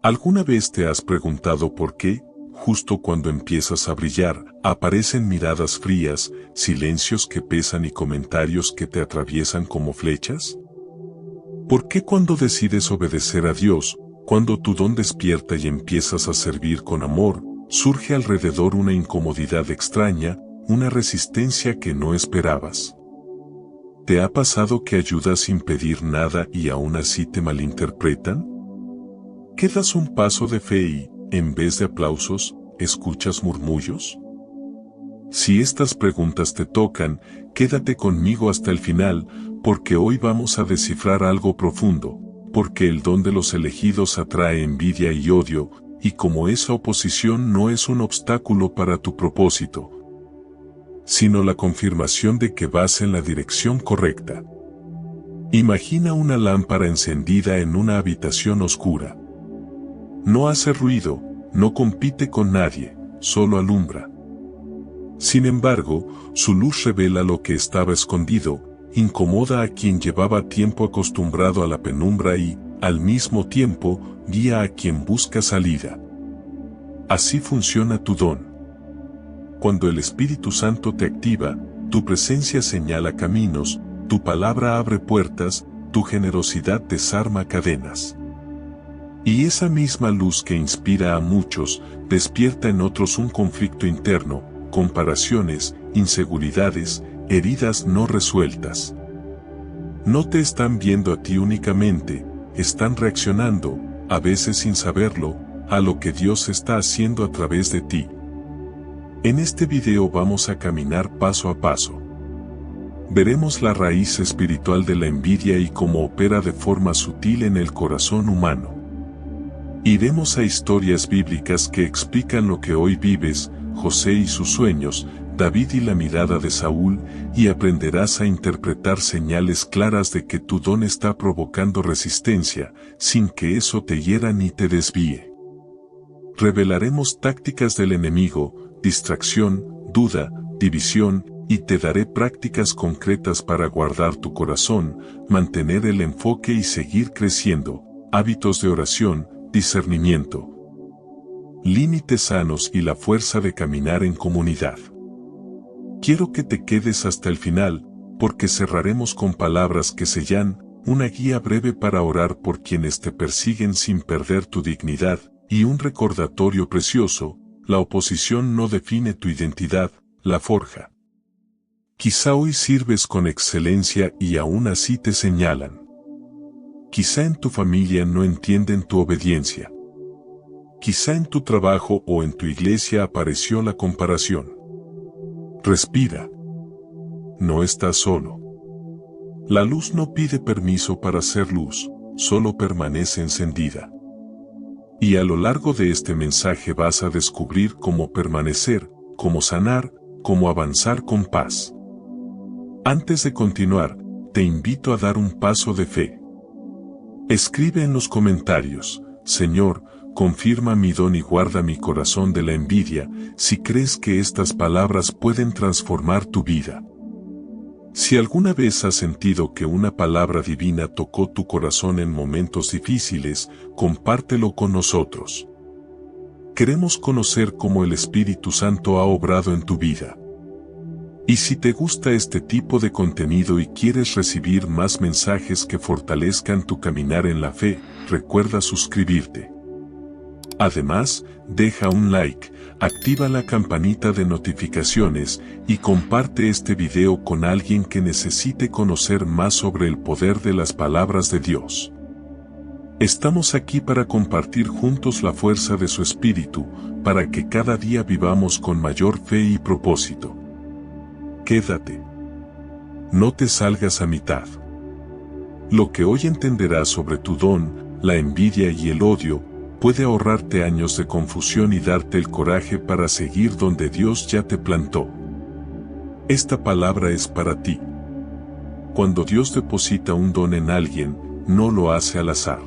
¿Alguna vez te has preguntado por qué, justo cuando empiezas a brillar, aparecen miradas frías, silencios que pesan y comentarios que te atraviesan como flechas? ¿Por qué cuando decides obedecer a Dios, cuando tu don despierta y empiezas a servir con amor, surge alrededor una incomodidad extraña, una resistencia que no esperabas? ¿Te ha pasado que ayudas sin pedir nada y aún así te malinterpretan? ¿Que das un paso de fe y, en vez de aplausos, escuchas murmullos? Si estas preguntas te tocan, quédate conmigo hasta el final, porque hoy vamos a descifrar algo profundo, porque el don de los elegidos atrae envidia y odio, y como esa oposición no es un obstáculo para tu propósito, sino la confirmación de que vas en la dirección correcta. Imagina una lámpara encendida en una habitación oscura. No hace ruido, no compite con nadie, solo alumbra. Sin embargo, su luz revela lo que estaba escondido, incomoda a quien llevaba tiempo acostumbrado a la penumbra y, al mismo tiempo, guía a quien busca salida. Así funciona tu don. Cuando el Espíritu Santo te activa, tu presencia señala caminos, tu palabra abre puertas, tu generosidad desarma cadenas. Y esa misma luz que inspira a muchos, despierta en otros un conflicto interno, comparaciones, inseguridades, heridas no resueltas. No te están viendo a ti únicamente, están reaccionando, a veces sin saberlo, a lo que Dios está haciendo a través de ti. En este video vamos a caminar paso a paso. Veremos la raíz espiritual de la envidia y cómo opera de forma sutil en el corazón humano. Iremos a historias bíblicas que explican lo que hoy vives, José y sus sueños, David y la mirada de Saúl, y aprenderás a interpretar señales claras de que tu don está provocando resistencia, sin que eso te hiera ni te desvíe. Revelaremos tácticas del enemigo, distracción, duda, división, y te daré prácticas concretas para guardar tu corazón, mantener el enfoque y seguir creciendo, hábitos de oración, discernimiento, límites sanos y la fuerza de caminar en comunidad. Quiero que te quedes hasta el final, porque cerraremos con palabras que sellan, una guía breve para orar por quienes te persiguen sin perder tu dignidad, y un recordatorio precioso: la oposición no define tu identidad, la forja. Quizá hoy sirves con excelencia y aún así te señalan. Quizá en tu familia no entienden tu obediencia. Quizá en tu trabajo o en tu iglesia apareció la comparación. Respira. No estás solo. La luz no pide permiso para ser luz, solo permanece encendida. Y a lo largo de este mensaje vas a descubrir cómo permanecer, cómo sanar, cómo avanzar con paz. Antes de continuar, te invito a dar un paso de fe. Escribe en los comentarios: Señor, confirma mi don y guarda mi corazón de la envidia, si crees que estas palabras pueden transformar tu vida. Si alguna vez has sentido que una palabra divina tocó tu corazón en momentos difíciles, compártelo con nosotros. Queremos conocer cómo el Espíritu Santo ha obrado en tu vida. Y si te gusta este tipo de contenido y quieres recibir más mensajes que fortalezcan tu caminar en la fe, recuerda suscribirte. Además, deja un like, activa la campanita de notificaciones y comparte este video con alguien que necesite conocer más sobre el poder de las palabras de Dios. Estamos aquí para compartir juntos la fuerza de su Espíritu, para que cada día vivamos con mayor fe y propósito. Quédate. No te salgas a mitad. Lo que hoy entenderás sobre tu don, la envidia y el odio, puede ahorrarte años de confusión y darte el coraje para seguir donde Dios ya te plantó. Esta palabra es para ti. Cuando Dios deposita un don en alguien, no lo hace al azar.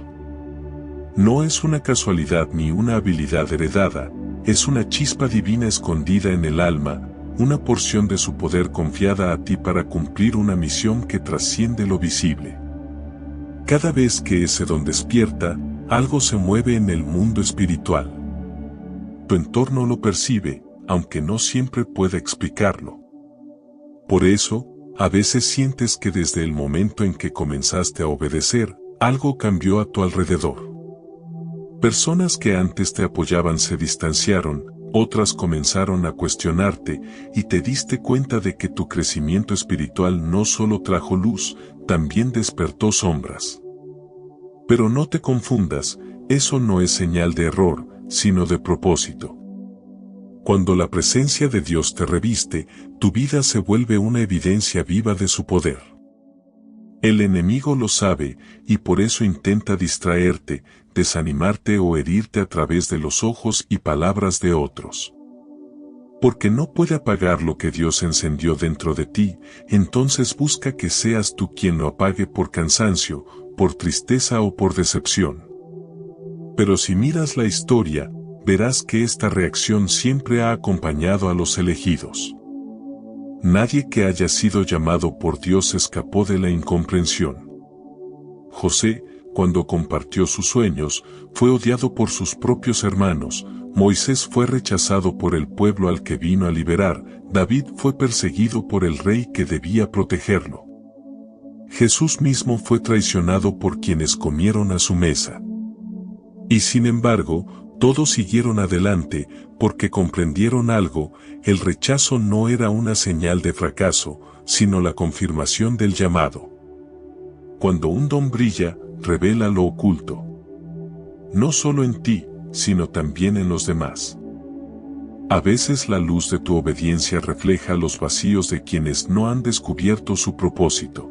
No es una casualidad ni una habilidad heredada, es una chispa divina escondida en el alma, una porción de su poder confiada a ti para cumplir una misión que trasciende lo visible. Cada vez que ese don despierta, algo se mueve en el mundo espiritual. Tu entorno lo percibe, aunque no siempre pueda explicarlo. Por eso, a veces sientes que desde el momento en que comenzaste a obedecer, algo cambió a tu alrededor. Personas que antes te apoyaban se distanciaron, otras comenzaron a cuestionarte, y te diste cuenta de que tu crecimiento espiritual no solo trajo luz, también despertó sombras. Pero no te confundas, eso no es señal de error, sino de propósito. Cuando la presencia de Dios te reviste, tu vida se vuelve una evidencia viva de su poder. El enemigo lo sabe, y por eso intenta distraerte, desanimarte o herirte a través de los ojos y palabras de otros. Porque no puede apagar lo que Dios encendió dentro de ti, entonces busca que seas tú quien lo apague por cansancio, por tristeza o por decepción. Pero si miras la historia, verás que esta reacción siempre ha acompañado a los elegidos. Nadie que haya sido llamado por Dios escapó de la incomprensión. José, cuando compartió sus sueños, fue odiado por sus propios hermanos. Moisés fue rechazado por el pueblo al que vino a liberar. David fue perseguido por el rey que debía protegerlo. Jesús mismo fue traicionado por quienes comieron a su mesa. Y sin embargo, todos siguieron adelante, porque comprendieron algo: el rechazo no era una señal de fracaso, sino la confirmación del llamado. Cuando un don brilla, revela lo oculto. No solo en ti, sino también en los demás. A veces la luz de tu obediencia refleja los vacíos de quienes no han descubierto su propósito.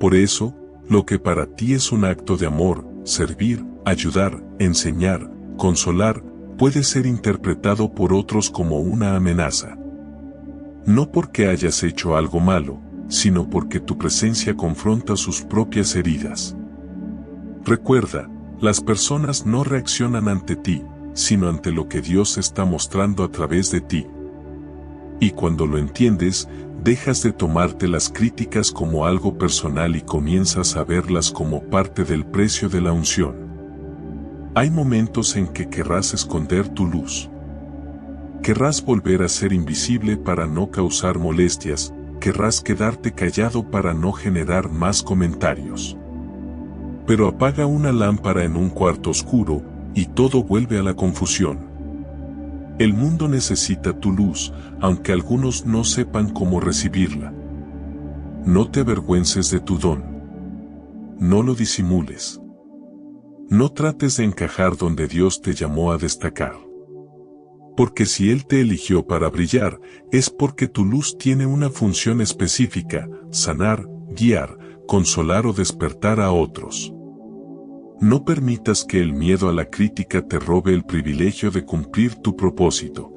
Por eso, lo que para ti es un acto de amor, servir, ayudar, enseñar, consolar, puede ser interpretado por otros como una amenaza. No porque hayas hecho algo malo, sino porque tu presencia confronta sus propias heridas. Recuerda, las personas no reaccionan ante ti, sino ante lo que Dios está mostrando a través de ti. Y cuando lo entiendes, dejas de tomarte las críticas como algo personal y comienzas a verlas como parte del precio de la unción. Hay momentos en que querrás esconder tu luz. Querrás volver a ser invisible para no causar molestias, querrás quedarte callado para no generar más comentarios. Pero apaga una lámpara en un cuarto oscuro, y todo vuelve a la confusión. El mundo necesita tu luz, aunque algunos no sepan cómo recibirla. No te avergüences de tu don. No lo disimules. No trates de encajar donde Dios te llamó a destacar. Porque si Él te eligió para brillar, es porque tu luz tiene una función específica: sanar, guiar, consolar o despertar a otros. No permitas que el miedo a la crítica te robe el privilegio de cumplir tu propósito.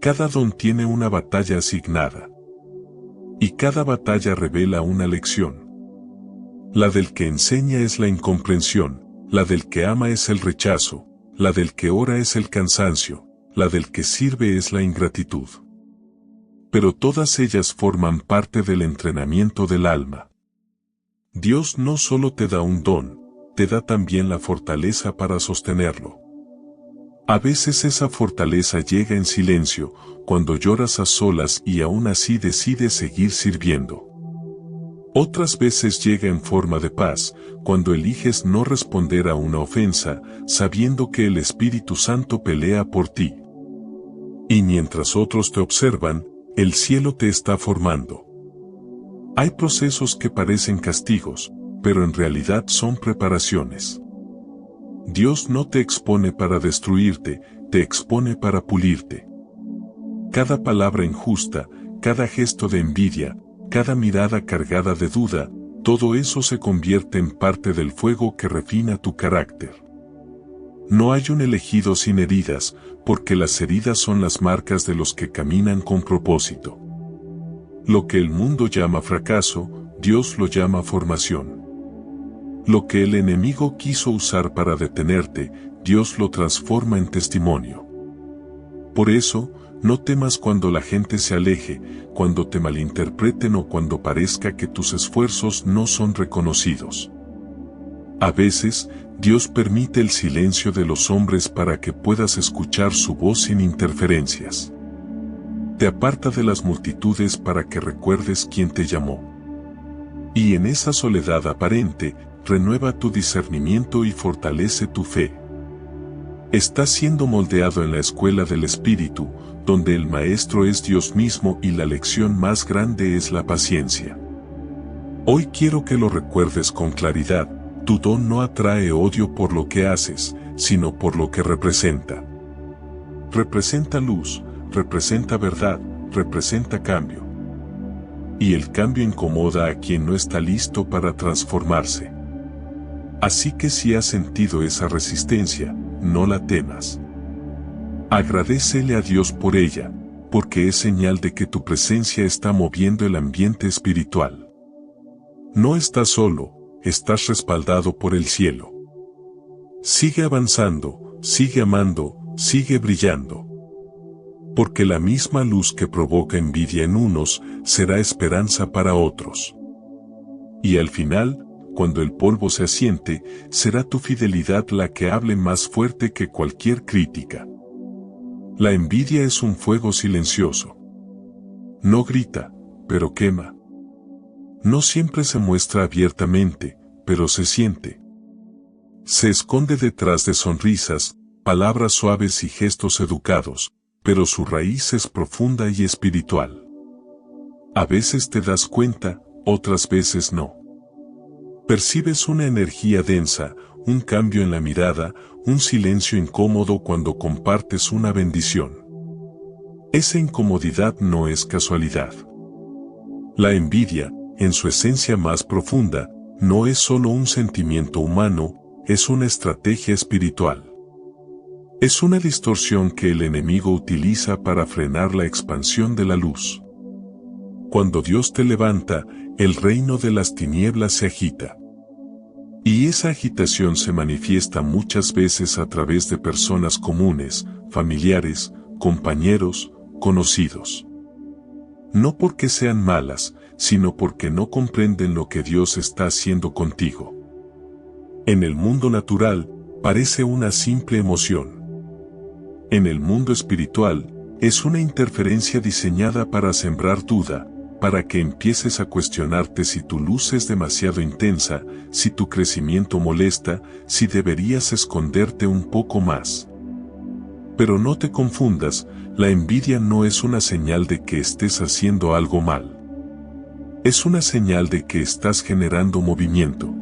Cada don tiene una batalla asignada. Y cada batalla revela una lección. La del que enseña es la incomprensión, la del que ama es el rechazo, la del que ora es el cansancio, la del que sirve es la ingratitud. Pero todas ellas forman parte del entrenamiento del alma. Dios no solo te da un don, te da también la fortaleza para sostenerlo. A veces esa fortaleza llega en silencio, cuando lloras a solas y aún así decides seguir sirviendo. Otras veces llega en forma de paz, cuando eliges no responder a una ofensa, sabiendo que el Espíritu Santo pelea por ti. Y mientras otros te observan, el cielo te está formando. Hay procesos que parecen castigos, pero en realidad son preparaciones. Dios no te expone para destruirte, te expone para pulirte. Cada palabra injusta, cada gesto de envidia, cada mirada cargada de duda, todo eso se convierte en parte del fuego que refina tu carácter. No hay un elegido sin heridas, porque las heridas son las marcas de los que caminan con propósito. Lo que el mundo llama fracaso, Dios lo llama formación. Lo que el enemigo quiso usar para detenerte, Dios lo transforma en testimonio. Por eso, no temas cuando la gente se aleje, cuando te malinterpreten o cuando parezca que tus esfuerzos no son reconocidos. A veces, Dios permite el silencio de los hombres para que puedas escuchar su voz sin interferencias. Te aparta de las multitudes para que recuerdes quién te llamó. Y en esa soledad aparente, renueva tu discernimiento y fortalece tu fe. Estás siendo moldeado en la escuela del Espíritu, donde el Maestro es Dios mismo y la lección más grande es la paciencia. Hoy quiero que lo recuerdes con claridad. Tu don no atrae odio por lo que haces, sino por lo que representa. Representa luz, representa verdad, representa cambio. Y el cambio incomoda a quien no está listo para transformarse. Así que si has sentido esa resistencia, no la temas. Agradécele a Dios por ella, porque es señal de que tu presencia está moviendo el ambiente espiritual. No estás solo, estás respaldado por el cielo. Sigue avanzando, sigue amando, sigue brillando. Porque la misma luz que provoca envidia en unos, será esperanza para otros. Y al final, cuando el polvo se asiente, será tu fidelidad la que hable más fuerte que cualquier crítica. La envidia es un fuego silencioso. No grita, pero quema. No siempre se muestra abiertamente, pero se siente. Se esconde detrás de sonrisas, palabras suaves y gestos educados, pero su raíz es profunda y espiritual. A veces te das cuenta, otras veces no. Percibes una energía densa, un cambio en la mirada, un silencio incómodo cuando compartes una bendición. Esa incomodidad no es casualidad. La envidia, en su esencia más profunda, no es solo un sentimiento humano, es una estrategia espiritual. Es una distorsión que el enemigo utiliza para frenar la expansión de la luz. Cuando Dios te levanta, el reino de las tinieblas se agita. Y esa agitación se manifiesta muchas veces a través de personas comunes, familiares, compañeros, conocidos. No porque sean malas, sino porque no comprenden lo que Dios está haciendo contigo. En el mundo natural, parece una simple emoción. En el mundo espiritual, es una interferencia diseñada para sembrar duda, para que empieces a cuestionarte si tu luz es demasiado intensa, si tu crecimiento molesta, si deberías esconderte un poco más. Pero no te confundas, la envidia no es una señal de que estés haciendo algo mal. Es una señal de que estás generando movimiento.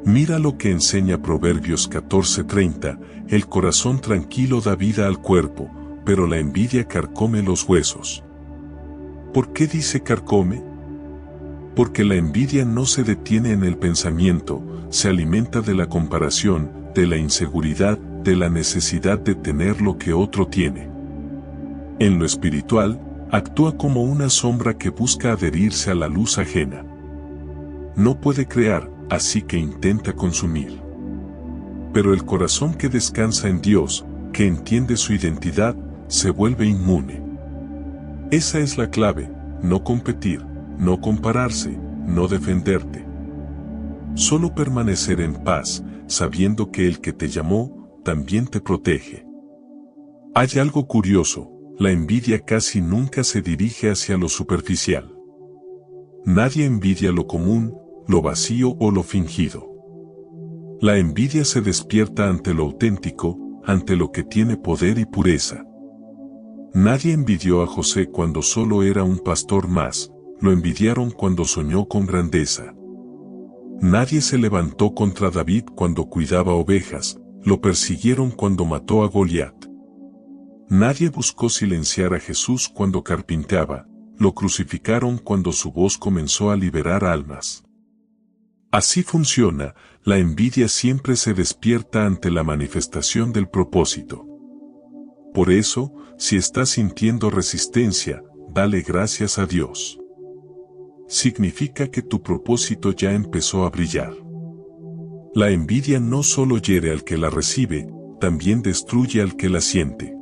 Mira lo que enseña Proverbios 14:30, el corazón tranquilo da vida al cuerpo, pero la envidia carcome los huesos. ¿Por qué dice carcome? Porque la envidia no se detiene en el pensamiento, se alimenta de la comparación, de la inseguridad, de la necesidad de tener lo que otro tiene. En lo espiritual, actúa como una sombra que busca adherirse a la luz ajena. No puede crear, así que intenta consumir. Pero el corazón que descansa en Dios, que entiende su identidad, se vuelve inmune. Esa es la clave, no competir, no compararse, no defenderte. Solo permanecer en paz, sabiendo que el que te llamó, también te protege. Hay algo curioso, la envidia casi nunca se dirige hacia lo superficial. Nadie envidia lo común, lo vacío o lo fingido. La envidia se despierta ante lo auténtico, ante lo que tiene poder y pureza. Nadie envidió a José cuando solo era un pastor más, lo envidiaron cuando soñó con grandeza. Nadie se levantó contra David cuando cuidaba ovejas, lo persiguieron cuando mató a Goliat. Nadie buscó silenciar a Jesús cuando carpinteaba, lo crucificaron cuando su voz comenzó a liberar almas. Así funciona, la envidia siempre se despierta ante la manifestación del propósito. Por eso, si estás sintiendo resistencia, dale gracias a Dios. Significa que tu propósito ya empezó a brillar. La envidia no solo hiere al que la recibe, también destruye al que la siente.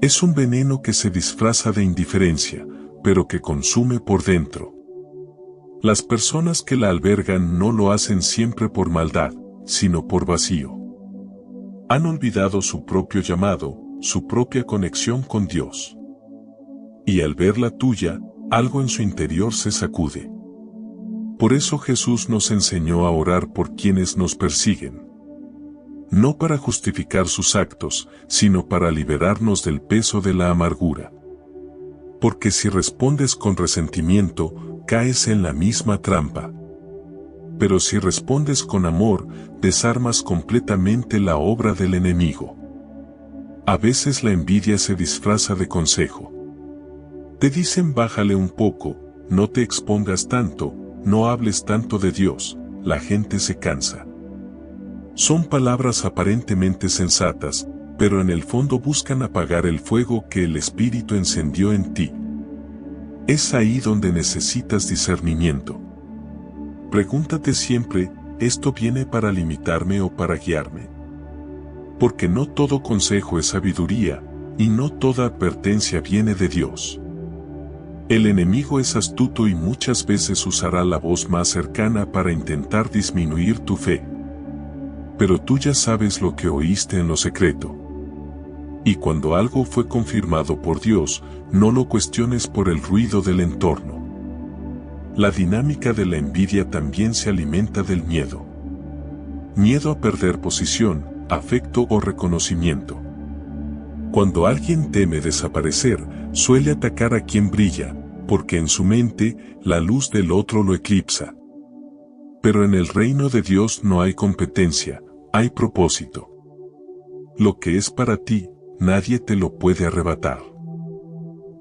Es un veneno que se disfraza de indiferencia, pero que consume por dentro. Las personas que la albergan no lo hacen siempre por maldad, sino por vacío. Han olvidado su propio llamado, su propia conexión con Dios. Y al ver la tuya, algo en su interior se sacude. Por eso Jesús nos enseñó a orar por quienes nos persiguen. No para justificar sus actos, sino para liberarnos del peso de la amargura. Porque si respondes con resentimiento, caes en la misma trampa. Pero si respondes con amor, desarmas completamente la obra del enemigo. A veces la envidia se disfraza de consejo. Te dicen bájale un poco, no te expongas tanto, no hables tanto de Dios, la gente se cansa. Son palabras aparentemente sensatas, pero en el fondo buscan apagar el fuego que el Espíritu encendió en ti. Es ahí donde necesitas discernimiento. Pregúntate siempre, ¿esto viene para limitarme o para guiarme? Porque no todo consejo es sabiduría, y no toda advertencia viene de Dios. El enemigo es astuto y muchas veces usará la voz más cercana para intentar disminuir tu fe. Pero tú ya sabes lo que oíste en lo secreto. Y cuando algo fue confirmado por Dios, no lo cuestiones por el ruido del entorno. La dinámica de la envidia también se alimenta del miedo. Miedo a perder posición, afecto o reconocimiento. Cuando alguien teme desaparecer, suele atacar a quien brilla, porque en su mente, la luz del otro lo eclipsa. Pero en el reino de Dios no hay competencia, hay propósito. Lo que es para ti, nadie te lo puede arrebatar.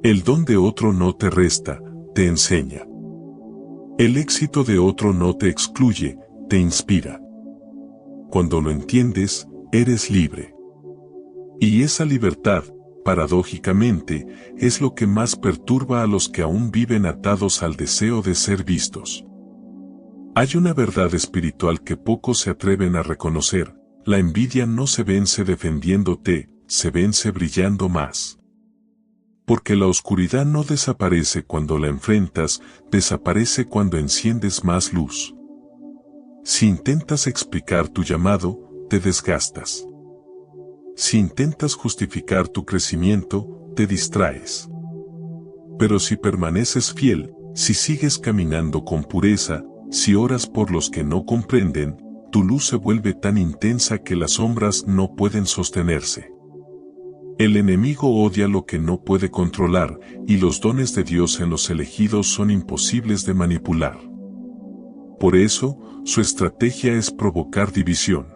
El don de otro no te resta, te enseña. El éxito de otro no te excluye, te inspira. Cuando lo entiendes, eres libre. Y esa libertad, paradójicamente, es lo que más perturba a los que aún viven atados al deseo de ser vistos. Hay una verdad espiritual que pocos se atreven a reconocer: la envidia no se vence defendiéndote, se vence brillando más. Porque la oscuridad no desaparece cuando la enfrentas, desaparece cuando enciendes más luz. Si intentas explicar tu llamado, te desgastas. Si intentas justificar tu crecimiento, te distraes. Pero si permaneces fiel, si sigues caminando con pureza, si oras por los que no comprenden, tu luz se vuelve tan intensa que las sombras no pueden sostenerse. El enemigo odia lo que no puede controlar, y los dones de Dios en los elegidos son imposibles de manipular. Por eso, su estrategia es provocar división.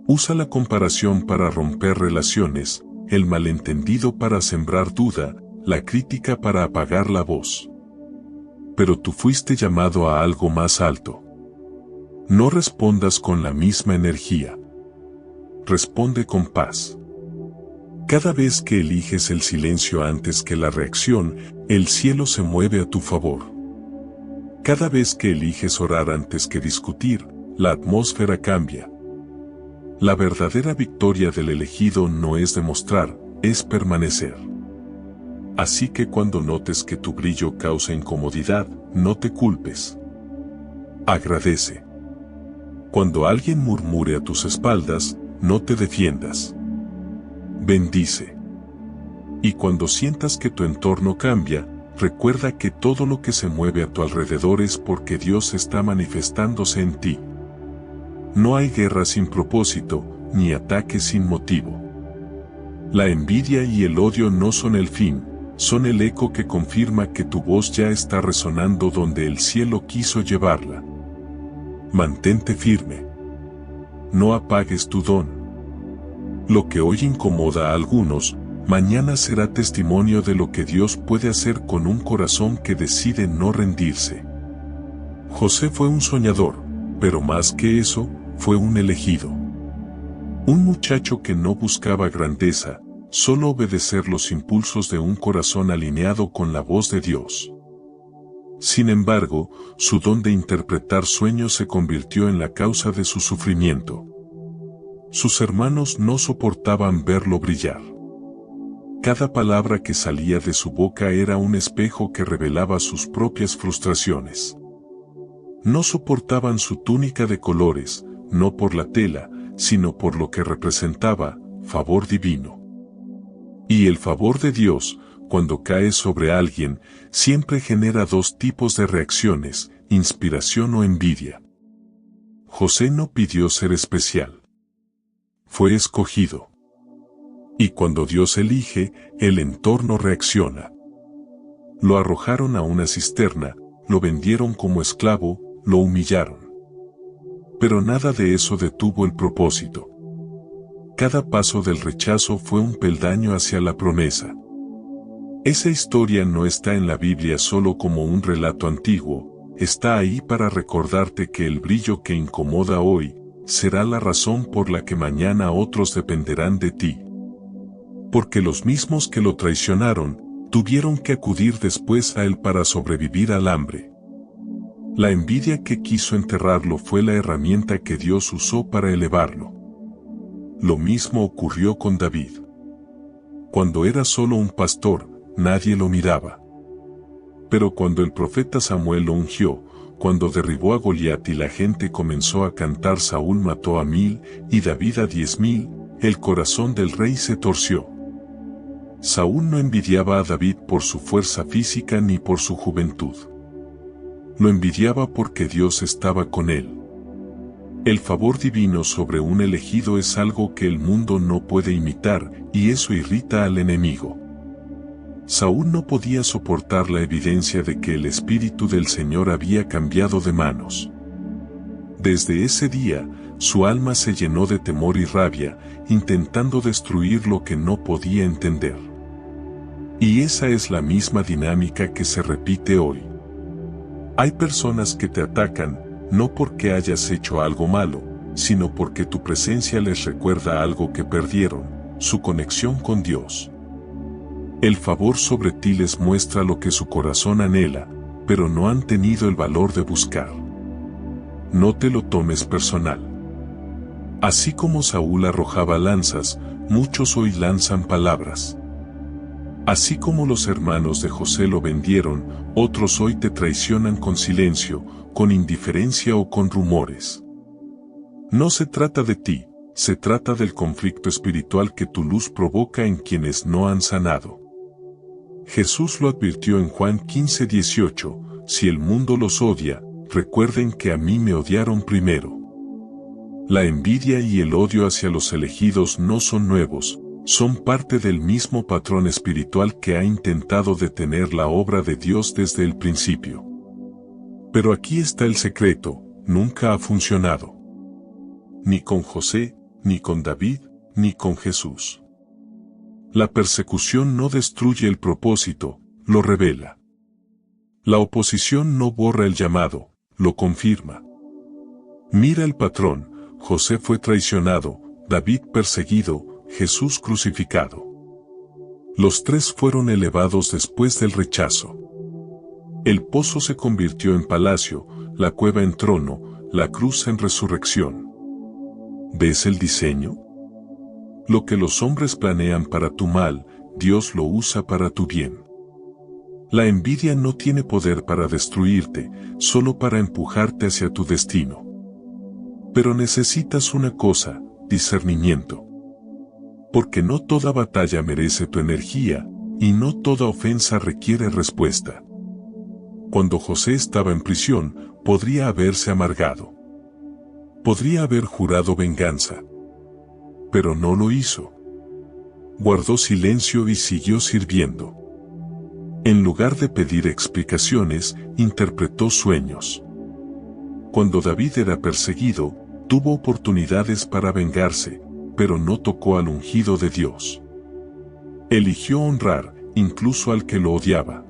Usa la comparación para romper relaciones, el malentendido para sembrar duda, la crítica para apagar la voz. Pero tú fuiste llamado a algo más alto. No respondas con la misma energía. Responde con paz. Cada vez que eliges el silencio antes que la reacción, el cielo se mueve a tu favor. Cada vez que eliges orar antes que discutir, la atmósfera cambia. La verdadera victoria del elegido no es demostrar, es permanecer. Así que cuando notes que tu brillo causa incomodidad, no te culpes. Agradece. Cuando alguien murmure a tus espaldas, no te defiendas. Bendice. Y cuando sientas que tu entorno cambia, recuerda que todo lo que se mueve a tu alrededor es porque Dios está manifestándose en ti. No hay guerra sin propósito, ni ataque sin motivo. La envidia y el odio no son el fin, son el eco que confirma que tu voz ya está resonando donde el cielo quiso llevarla. Mantente firme. No apagues tu don. Lo que hoy incomoda a algunos, mañana será testimonio de lo que Dios puede hacer con un corazón que decide no rendirse. José fue un soñador, pero más que eso, fue un elegido. Un muchacho que no buscaba grandeza, solo obedecer los impulsos de un corazón alineado con la voz de Dios. Sin embargo, su don de interpretar sueños se convirtió en la causa de su sufrimiento. Sus hermanos no soportaban verlo brillar. Cada palabra que salía de su boca era un espejo que revelaba sus propias frustraciones. No soportaban su túnica de colores, no por la tela, sino por lo que representaba, favor divino. Y el favor de Dios, cuando cae sobre alguien, siempre genera dos tipos de reacciones, inspiración o envidia. José no pidió ser especial. Fue escogido. Y cuando Dios elige, el entorno reacciona. Lo arrojaron a una cisterna, lo vendieron como esclavo, lo humillaron. Pero nada de eso detuvo el propósito. Cada paso del rechazo fue un peldaño hacia la promesa. Esa historia no está en la Biblia solo como un relato antiguo, está ahí para recordarte que el brillo que incomoda hoy, será la razón por la que mañana otros dependerán de ti. Porque los mismos que lo traicionaron, tuvieron que acudir después a él para sobrevivir al hambre. La envidia que quiso enterrarlo fue la herramienta que Dios usó para elevarlo. Lo mismo ocurrió con David. Cuando era solo un pastor, nadie lo miraba. Pero cuando el profeta Samuel lo ungió, cuando derribó a Goliat y la gente comenzó a cantar Saúl mató a 1000 y David a 10,000, el corazón del rey se torció. Saúl no envidiaba a David por su fuerza física ni por su juventud. Lo envidiaba porque Dios estaba con él. El favor divino sobre un elegido es algo que el mundo no puede imitar, y eso irrita al enemigo. Saúl no podía soportar la evidencia de que el Espíritu del Señor había cambiado de manos. Desde ese día, su alma se llenó de temor y rabia, intentando destruir lo que no podía entender. Y esa es la misma dinámica que se repite hoy. Hay personas que te atacan, no porque hayas hecho algo malo, sino porque tu presencia les recuerda algo que perdieron, su conexión con Dios. El favor sobre ti les muestra lo que su corazón anhela, pero no han tenido el valor de buscar. No te lo tomes personal. Así como Saúl arrojaba lanzas, muchos hoy lanzan palabras. Así como los hermanos de José lo vendieron, otros hoy te traicionan con silencio, con indiferencia o con rumores. No se trata de ti, se trata del conflicto espiritual que tu luz provoca en quienes no han sanado. Jesús lo advirtió en Juan 15:18, si el mundo los odia, recuerden que a mí me odiaron primero. La envidia y el odio hacia los elegidos no son nuevos, son parte del mismo patrón espiritual que ha intentado detener la obra de Dios desde el principio. Pero aquí está el secreto, nunca ha funcionado. Ni con José, ni con David, ni con Jesús. La persecución no destruye el propósito, lo revela. La oposición no borra el llamado, lo confirma. Mira el patrón, José fue traicionado, David perseguido, Jesús crucificado. Los tres fueron elevados después del rechazo. El pozo se convirtió en palacio, la cueva en trono, la cruz en resurrección. ¿Ves el diseño? Lo que los hombres planean para tu mal, Dios lo usa para tu bien. La envidia no tiene poder para destruirte, solo para empujarte hacia tu destino. Pero necesitas una cosa, discernimiento. Porque no toda batalla merece tu energía, y no toda ofensa requiere respuesta. Cuando José estaba en prisión, podría haberse amargado. Podría haber jurado venganza. Pero no lo hizo. Guardó silencio y siguió sirviendo. En lugar de pedir explicaciones, interpretó sueños. Cuando David era perseguido, tuvo oportunidades para vengarse, pero no tocó al ungido de Dios. Eligió honrar, incluso al que lo odiaba.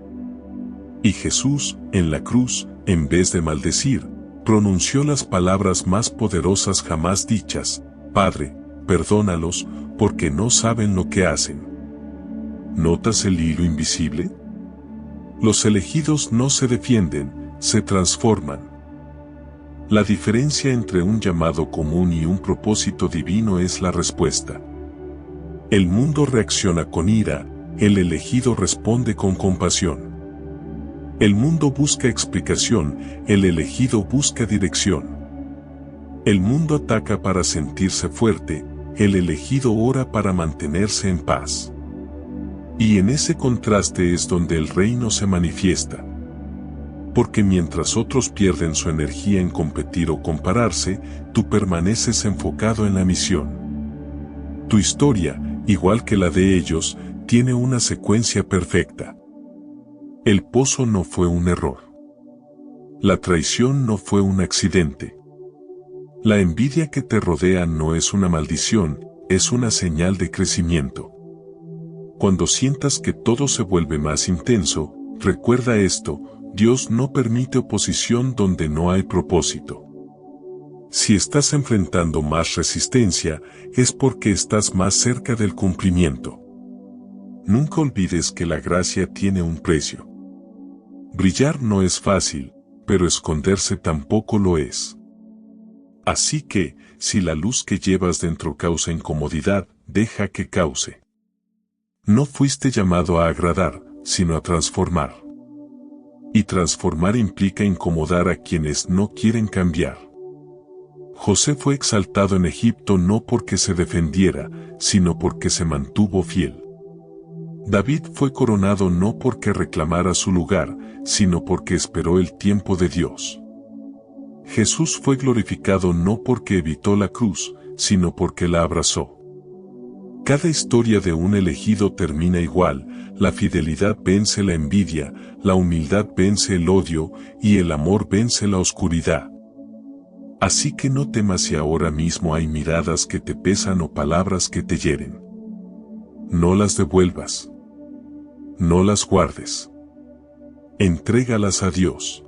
Y Jesús, en la cruz, en vez de maldecir, pronunció las palabras más poderosas jamás dichas: Padre, perdónalos, porque no saben lo que hacen. ¿Notas el hilo invisible? Los elegidos no se defienden, se transforman. La diferencia entre un llamado común y un propósito divino es la respuesta. El mundo reacciona con ira, el elegido responde con compasión. El mundo busca explicación, el elegido busca dirección. El mundo ataca para sentirse fuerte, el elegido ora para mantenerse en paz. Y en ese contraste es donde el reino se manifiesta. Porque mientras otros pierden su energía en competir o compararse, tú permaneces enfocado en la misión. Tu historia, igual que la de ellos, tiene una secuencia perfecta. El pozo no fue un error. La traición no fue un accidente. La envidia que te rodea no es una maldición, es una señal de crecimiento. Cuando sientas que todo se vuelve más intenso, recuerda esto: Dios no permite oposición donde no hay propósito. Si estás enfrentando más resistencia, es porque estás más cerca del cumplimiento. Nunca olvides que la gracia tiene un precio. Brillar no es fácil, pero esconderse tampoco lo es. Así que, si la luz que llevas dentro causa incomodidad, deja que cause. No fuiste llamado a agradar, sino a transformar. Y transformar implica incomodar a quienes no quieren cambiar. José fue exaltado en Egipto no porque se defendiera, sino porque se mantuvo fiel. David fue coronado no porque reclamara su lugar, sino porque esperó el tiempo de Dios. Jesús fue glorificado no porque evitó la cruz, sino porque la abrazó. Cada historia de un elegido termina igual: la fidelidad vence la envidia, la humildad vence el odio, y el amor vence la oscuridad. Así que no temas si ahora mismo hay miradas que te pesan o palabras que te hieren. No las devuelvas. No las guardes. Entrégalas a Dios.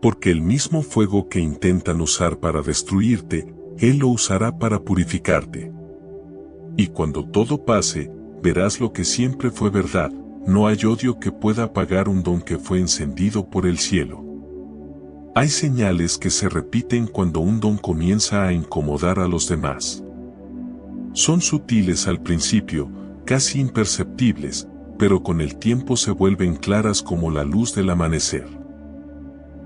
Porque el mismo fuego que intentan usar para destruirte, Él lo usará para purificarte. Y cuando todo pase, verás lo que siempre fue verdad: no hay odio que pueda apagar un don que fue encendido por el cielo. Hay señales que se repiten cuando un don comienza a incomodar a los demás. Son sutiles al principio, casi imperceptibles, pero con el tiempo se vuelven claras como la luz del amanecer.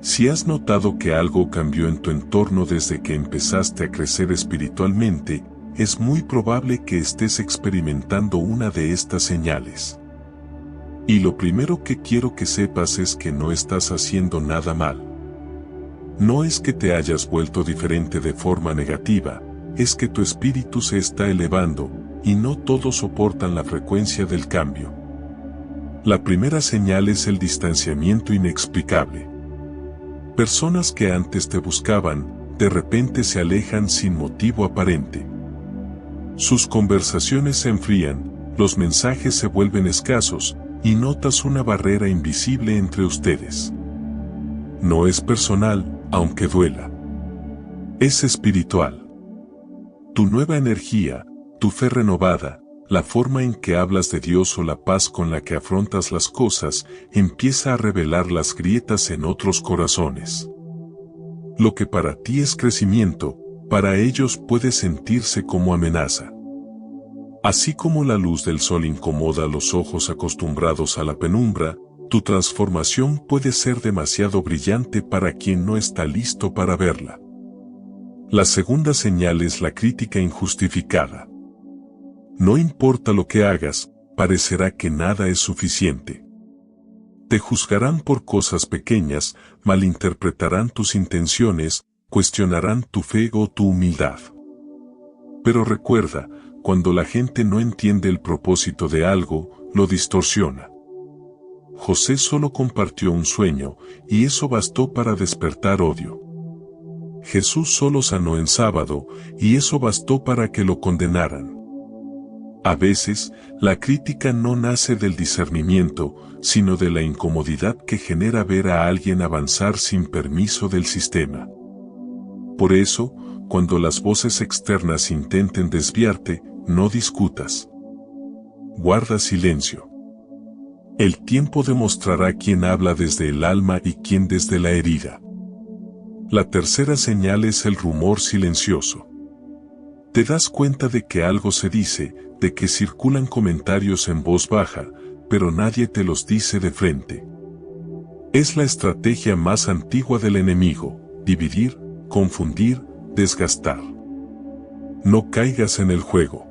Si has notado que algo cambió en tu entorno desde que empezaste a crecer espiritualmente, es muy probable que estés experimentando una de estas señales. Y lo primero que quiero que sepas es que no estás haciendo nada mal. No es que te hayas vuelto diferente de forma negativa, es que tu espíritu se está elevando, y no todos soportan la frecuencia del cambio. La primera señal es el distanciamiento inexplicable. Personas que antes te buscaban, de repente se alejan sin motivo aparente. Sus conversaciones se enfrían, los mensajes se vuelven escasos, y notas una barrera invisible entre ustedes. No es personal, aunque duela. Es espiritual. Tu nueva energía, tu fe renovada, la forma en que hablas de Dios o la paz con la que afrontas las cosas, empieza a revelar las grietas en otros corazones. Lo que para ti es crecimiento, para ellos puede sentirse como amenaza. Así como la luz del sol incomoda los ojos acostumbrados a la penumbra, tu transformación puede ser demasiado brillante para quien no está listo para verla. La segunda señal es la crítica injustificada. No importa lo que hagas, parecerá que nada es suficiente. Te juzgarán por cosas pequeñas, malinterpretarán tus intenciones, cuestionarán tu fe o tu humildad. Pero recuerda, cuando la gente no entiende el propósito de algo, lo distorsiona. José solo compartió un sueño, y eso bastó para despertar odio. Jesús solo sanó en sábado, y eso bastó para que lo condenaran. A veces, la crítica no nace del discernimiento, sino de la incomodidad que genera ver a alguien avanzar sin permiso del sistema. Por eso, cuando las voces externas intenten desviarte, no discutas. Guarda silencio. El tiempo demostrará quién habla desde el alma y quién desde la herida. La tercera señal es el rumor silencioso. Te das cuenta de que algo se dice, de que circulan comentarios en voz baja, pero nadie te los dice de frente. Es la estrategia más antigua del enemigo: dividir, confundir, desgastar. No caigas en el juego.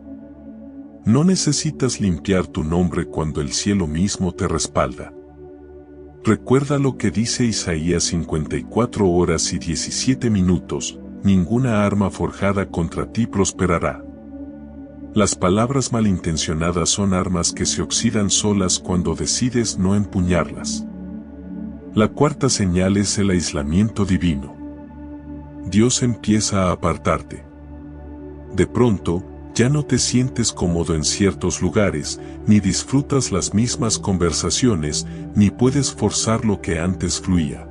No necesitas limpiar tu nombre cuando el cielo mismo te respalda. Recuerda lo que dice Isaías 54 horas y 17 minutos, ninguna arma forjada contra ti prosperará. Las palabras malintencionadas son armas que se oxidan solas cuando decides no empuñarlas. La cuarta señal es el aislamiento divino. Dios empieza a apartarte. De pronto, ya no te sientes cómodo en ciertos lugares, ni disfrutas las mismas conversaciones, ni puedes forzar lo que antes fluía.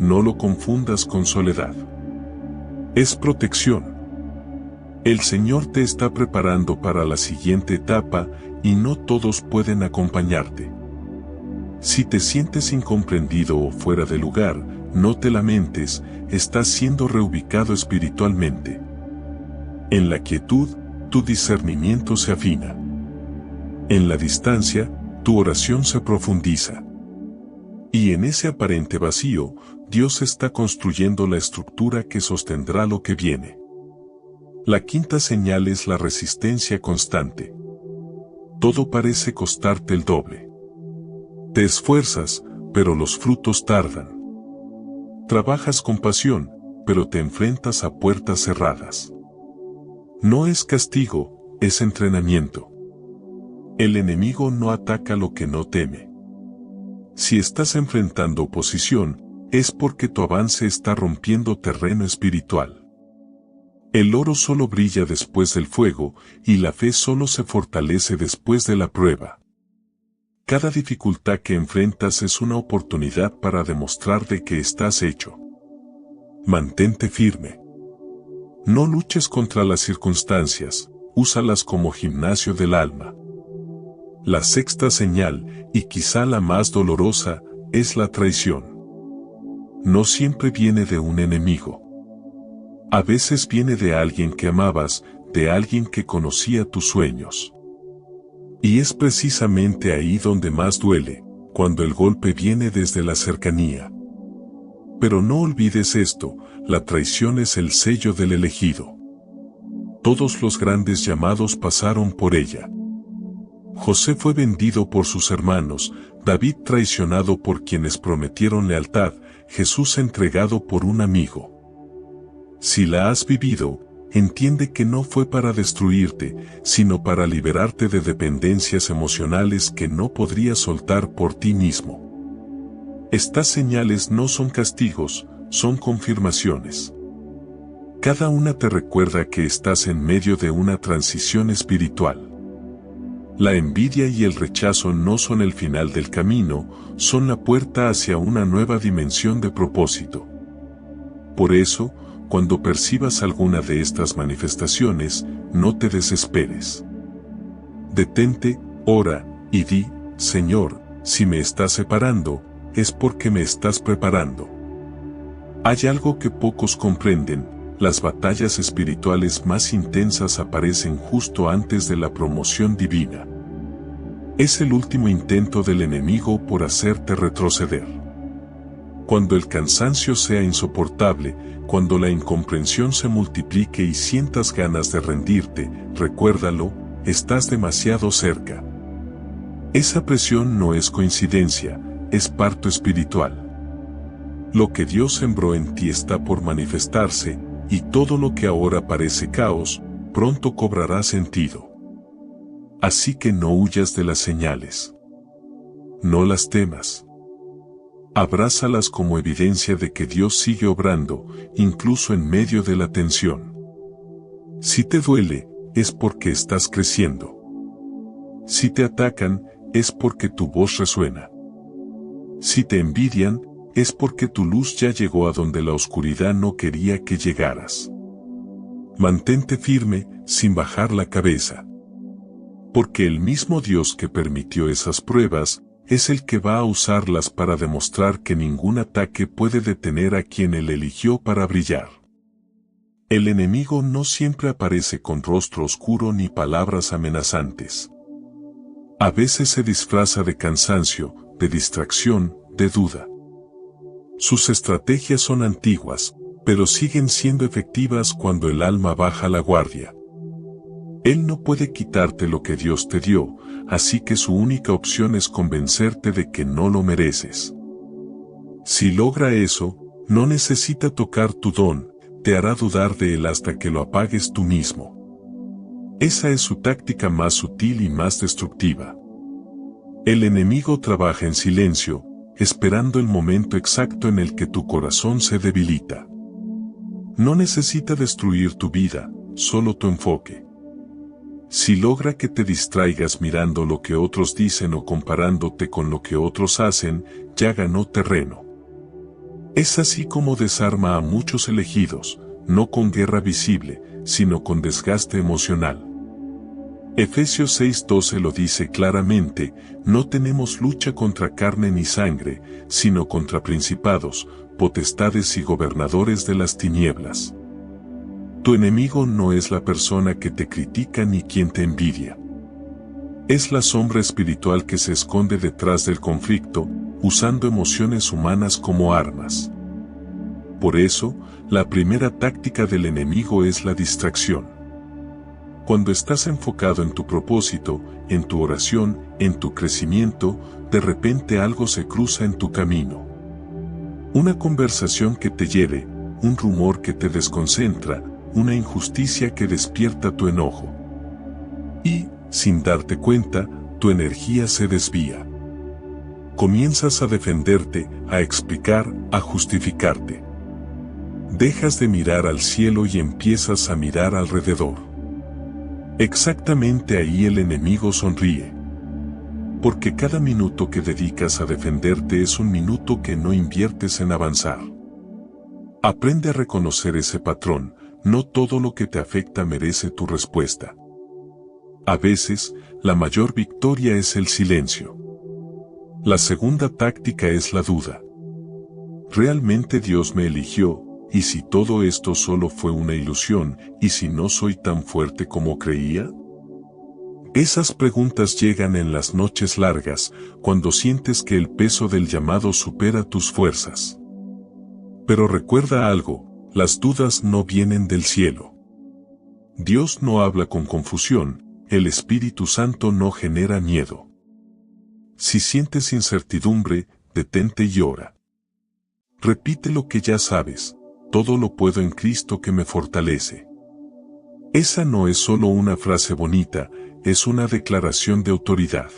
No lo confundas con soledad. Es protección. El Señor te está preparando para la siguiente etapa y no todos pueden acompañarte. Si te sientes incomprendido o fuera de lugar, no te lamentes, estás siendo reubicado espiritualmente. En la quietud, tu discernimiento se afina. En la distancia, tu oración se profundiza. Y en ese aparente vacío, Dios está construyendo la estructura que sostendrá lo que viene. La quinta señal es la resistencia constante. Todo parece costarte el doble. Te esfuerzas, pero los frutos tardan. Trabajas con pasión, pero te enfrentas a puertas cerradas. No es castigo, es entrenamiento. El enemigo no ataca lo que no teme. Si estás enfrentando oposición, es porque tu avance está rompiendo terreno espiritual. El oro solo brilla después del fuego, y la fe solo se fortalece después de la prueba. Cada dificultad que enfrentas es una oportunidad para demostrar de que estás hecho. Mantente firme. No luches contra las circunstancias, úsalas como gimnasio del alma. La sexta señal, y quizá la más dolorosa, es la traición. No siempre viene de un enemigo. A veces viene de alguien que amabas, de alguien que conocía tus sueños. Y es precisamente ahí donde más duele, cuando el golpe viene desde la cercanía. Pero no olvides esto, la traición es el sello del elegido. Todos los grandes llamados pasaron por ella. José fue vendido por sus hermanos, David traicionado por quienes prometieron lealtad, Jesús entregado por un amigo. Si la has vivido, entiende que no fue para destruirte, sino para liberarte de dependencias emocionales que no podrías soltar por ti mismo. Estas señales no son castigos, son confirmaciones. Cada una te recuerda que estás en medio de una transición espiritual. La envidia y el rechazo no son el final del camino, son la puerta hacia una nueva dimensión de propósito. Por eso, cuando percibas alguna de estas manifestaciones, no te desesperes. Detente, ora, y di, Señor, si me estás separando, es porque me estás preparando. Hay algo que pocos comprenden, las batallas espirituales más intensas aparecen justo antes de la promoción divina. Es el último intento del enemigo por hacerte retroceder. Cuando el cansancio sea insoportable, cuando la incomprensión se multiplique y sientas ganas de rendirte, recuérdalo, estás demasiado cerca. Esa presión no es coincidencia, es parto espiritual. Lo que Dios sembró en ti está por manifestarse, y todo lo que ahora parece caos, pronto cobrará sentido. Así que no huyas de las señales. No las temas. Abrázalas como evidencia de que Dios sigue obrando, incluso en medio de la tensión. Si te duele, es porque estás creciendo. Si te atacan, es porque tu voz resuena. Si te envidian, es porque tu luz ya llegó a donde la oscuridad no quería que llegaras. Mantente firme, sin bajar la cabeza. Porque el mismo Dios que permitió esas pruebas, es el que va a usarlas para demostrar que ningún ataque puede detener a quien Él eligió para brillar. El enemigo no siempre aparece con rostro oscuro ni palabras amenazantes. A veces se disfraza de cansancio, de distracción, de duda. Sus estrategias son antiguas, pero siguen siendo efectivas cuando el alma baja la guardia. Él no puede quitarte lo que Dios te dio, así que su única opción es convencerte de que no lo mereces. Si logra eso, no necesita tocar tu don, te hará dudar de él hasta que lo apagues tú mismo. Esa es su táctica más sutil y más destructiva. El enemigo trabaja en silencio, esperando el momento exacto en el que tu corazón se debilita. No necesita destruir tu vida, solo tu enfoque. Si logra que te distraigas mirando lo que otros dicen o comparándote con lo que otros hacen, ya ganó terreno. Es así como desarma a muchos elegidos, no con guerra visible, sino con desgaste emocional. Efesios 6:12 lo dice claramente: no tenemos lucha contra carne ni sangre, sino contra principados, potestades y gobernadores de las tinieblas. Tu enemigo no es la persona que te critica ni quien te envidia. Es la sombra espiritual que se esconde detrás del conflicto, usando emociones humanas como armas. Por eso, la primera táctica del enemigo es la distracción. Cuando estás enfocado en tu propósito, en tu oración, en tu crecimiento, de repente algo se cruza en tu camino. Una conversación que te hiere, un rumor que te desconcentra, una injusticia que despierta tu enojo. Y, sin darte cuenta, tu energía se desvía. Comienzas a defenderte, a explicar, a justificarte. Dejas de mirar al cielo y empiezas a mirar alrededor. Exactamente ahí el enemigo sonríe. Porque cada minuto que dedicas a defenderte es un minuto que no inviertes en avanzar. Aprende a reconocer ese patrón: no todo lo que te afecta merece tu respuesta. A veces, la mayor victoria es el silencio. La segunda táctica es la duda. ¿Realmente Dios me eligió? ¿Y si todo esto solo fue una ilusión? ¿Y si no soy tan fuerte como creía? Esas preguntas llegan en las noches largas, cuando sientes que el peso del llamado supera tus fuerzas. Pero recuerda algo: las dudas no vienen del cielo. Dios no habla con confusión, el Espíritu Santo no genera miedo. Si sientes incertidumbre, detente y ora. Repite lo que ya sabes: todo lo puedo en Cristo que me fortalece. Esa no es solo una frase bonita, es una declaración de autoridad.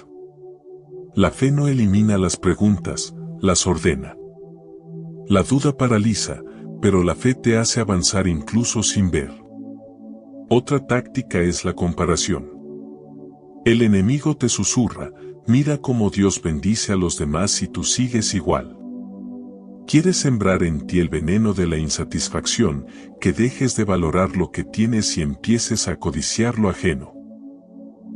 La fe no elimina las preguntas, las ordena. La duda paraliza, pero la fe te hace avanzar incluso sin ver. Otra táctica es la comparación. El enemigo te susurra: mira cómo Dios bendice a los demás y tú sigues igual. Quiere sembrar en ti el veneno de la insatisfacción, que dejes de valorar lo que tienes y empieces a codiciar lo ajeno.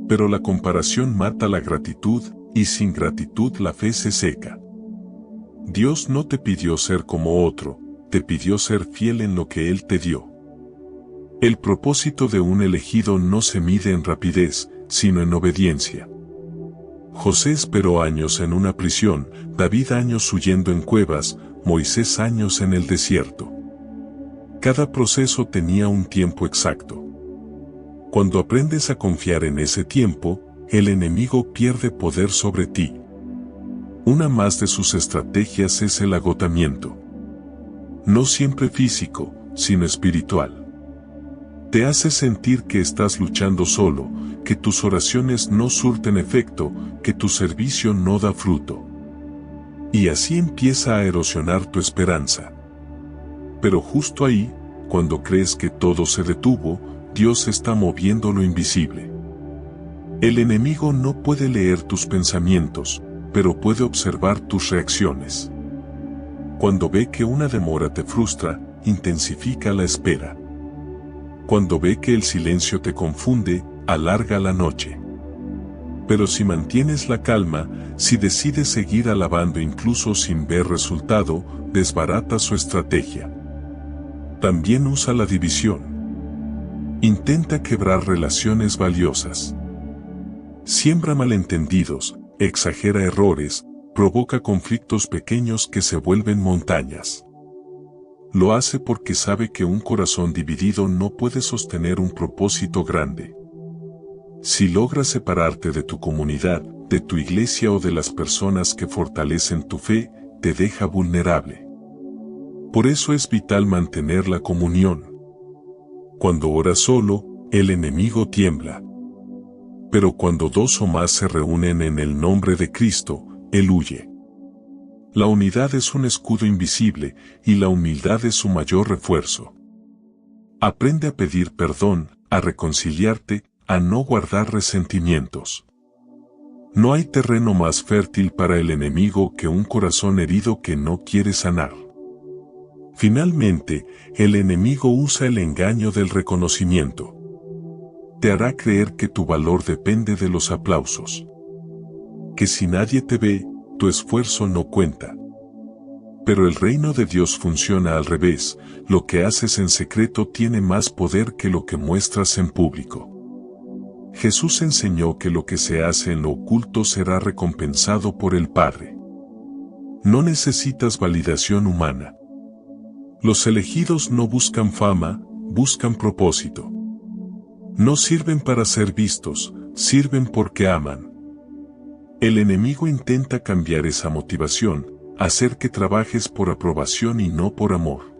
Pero la comparación mata la gratitud, y sin gratitud la fe se seca. Dios no te pidió ser como otro, te pidió ser fiel en lo que Él te dio. El propósito de un elegido no se mide en rapidez, sino en obediencia. José esperó años en una prisión, David años huyendo en cuevas, Moisés años en el desierto. Cada proceso tenía un tiempo exacto. Cuando aprendes a confiar en ese tiempo, el enemigo pierde poder sobre ti. Una más de sus estrategias es el agotamiento. No siempre físico, sino espiritual. Te hace sentir que estás luchando solo, que tus oraciones no surten efecto, que tu servicio no da fruto. Y así empieza a erosionar tu esperanza. Pero justo ahí, cuando crees que todo se detuvo, Dios está moviendo lo invisible. El enemigo no puede leer tus pensamientos, pero puede observar tus reacciones. Cuando ve que una demora te frustra, intensifica la espera. Cuando ve que el silencio te confunde, alarga la noche. Pero si mantienes la calma, si decides seguir alabando incluso sin ver resultado, desbarata su estrategia. También usa la división. Intenta quebrar relaciones valiosas. Siembra malentendidos, exagera errores, provoca conflictos pequeños que se vuelven montañas. Lo hace porque sabe que un corazón dividido no puede sostener un propósito grande. Si logras separarte de tu comunidad, de tu iglesia o de las personas que fortalecen tu fe, te deja vulnerable. Por eso es vital mantener la comunión. Cuando oras solo, el enemigo tiembla. Pero cuando dos o más se reúnen en el nombre de Cristo, Él huye. La unidad es un escudo invisible y la humildad es su mayor refuerzo. Aprende a pedir perdón, a reconciliarte, a no guardar resentimientos. No hay terreno más fértil para el enemigo que un corazón herido que no quiere sanar. Finalmente, el enemigo usa el engaño del reconocimiento. Te hará creer que tu valor depende de los aplausos. Que si nadie te ve, tu esfuerzo no cuenta. Pero el reino de Dios funciona al revés, lo que haces en secreto tiene más poder que lo que muestras en público. Jesús enseñó que lo que se hace en lo oculto será recompensado por el Padre. No necesitas validación humana. Los elegidos no buscan fama, buscan propósito. No sirven para ser vistos, sirven porque aman. El enemigo intenta cambiar esa motivación, hacer que trabajes por aprobación y no por amor.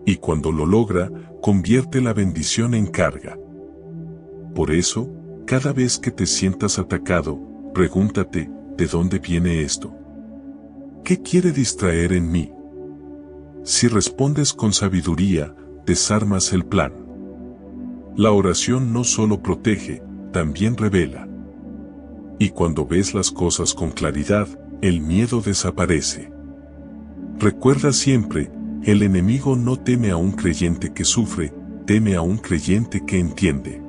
Y cuando lo logra, convierte la bendición en carga. Por eso, cada vez que te sientas atacado, pregúntate, ¿de dónde viene esto? ¿Qué quiere distraer en mí? Si respondes con sabiduría, desarmas el plan. La oración no solo protege, también revela. Y cuando ves las cosas con claridad, el miedo desaparece. Recuerda siempre, el enemigo no teme a un creyente que sufre, teme a un creyente que entiende.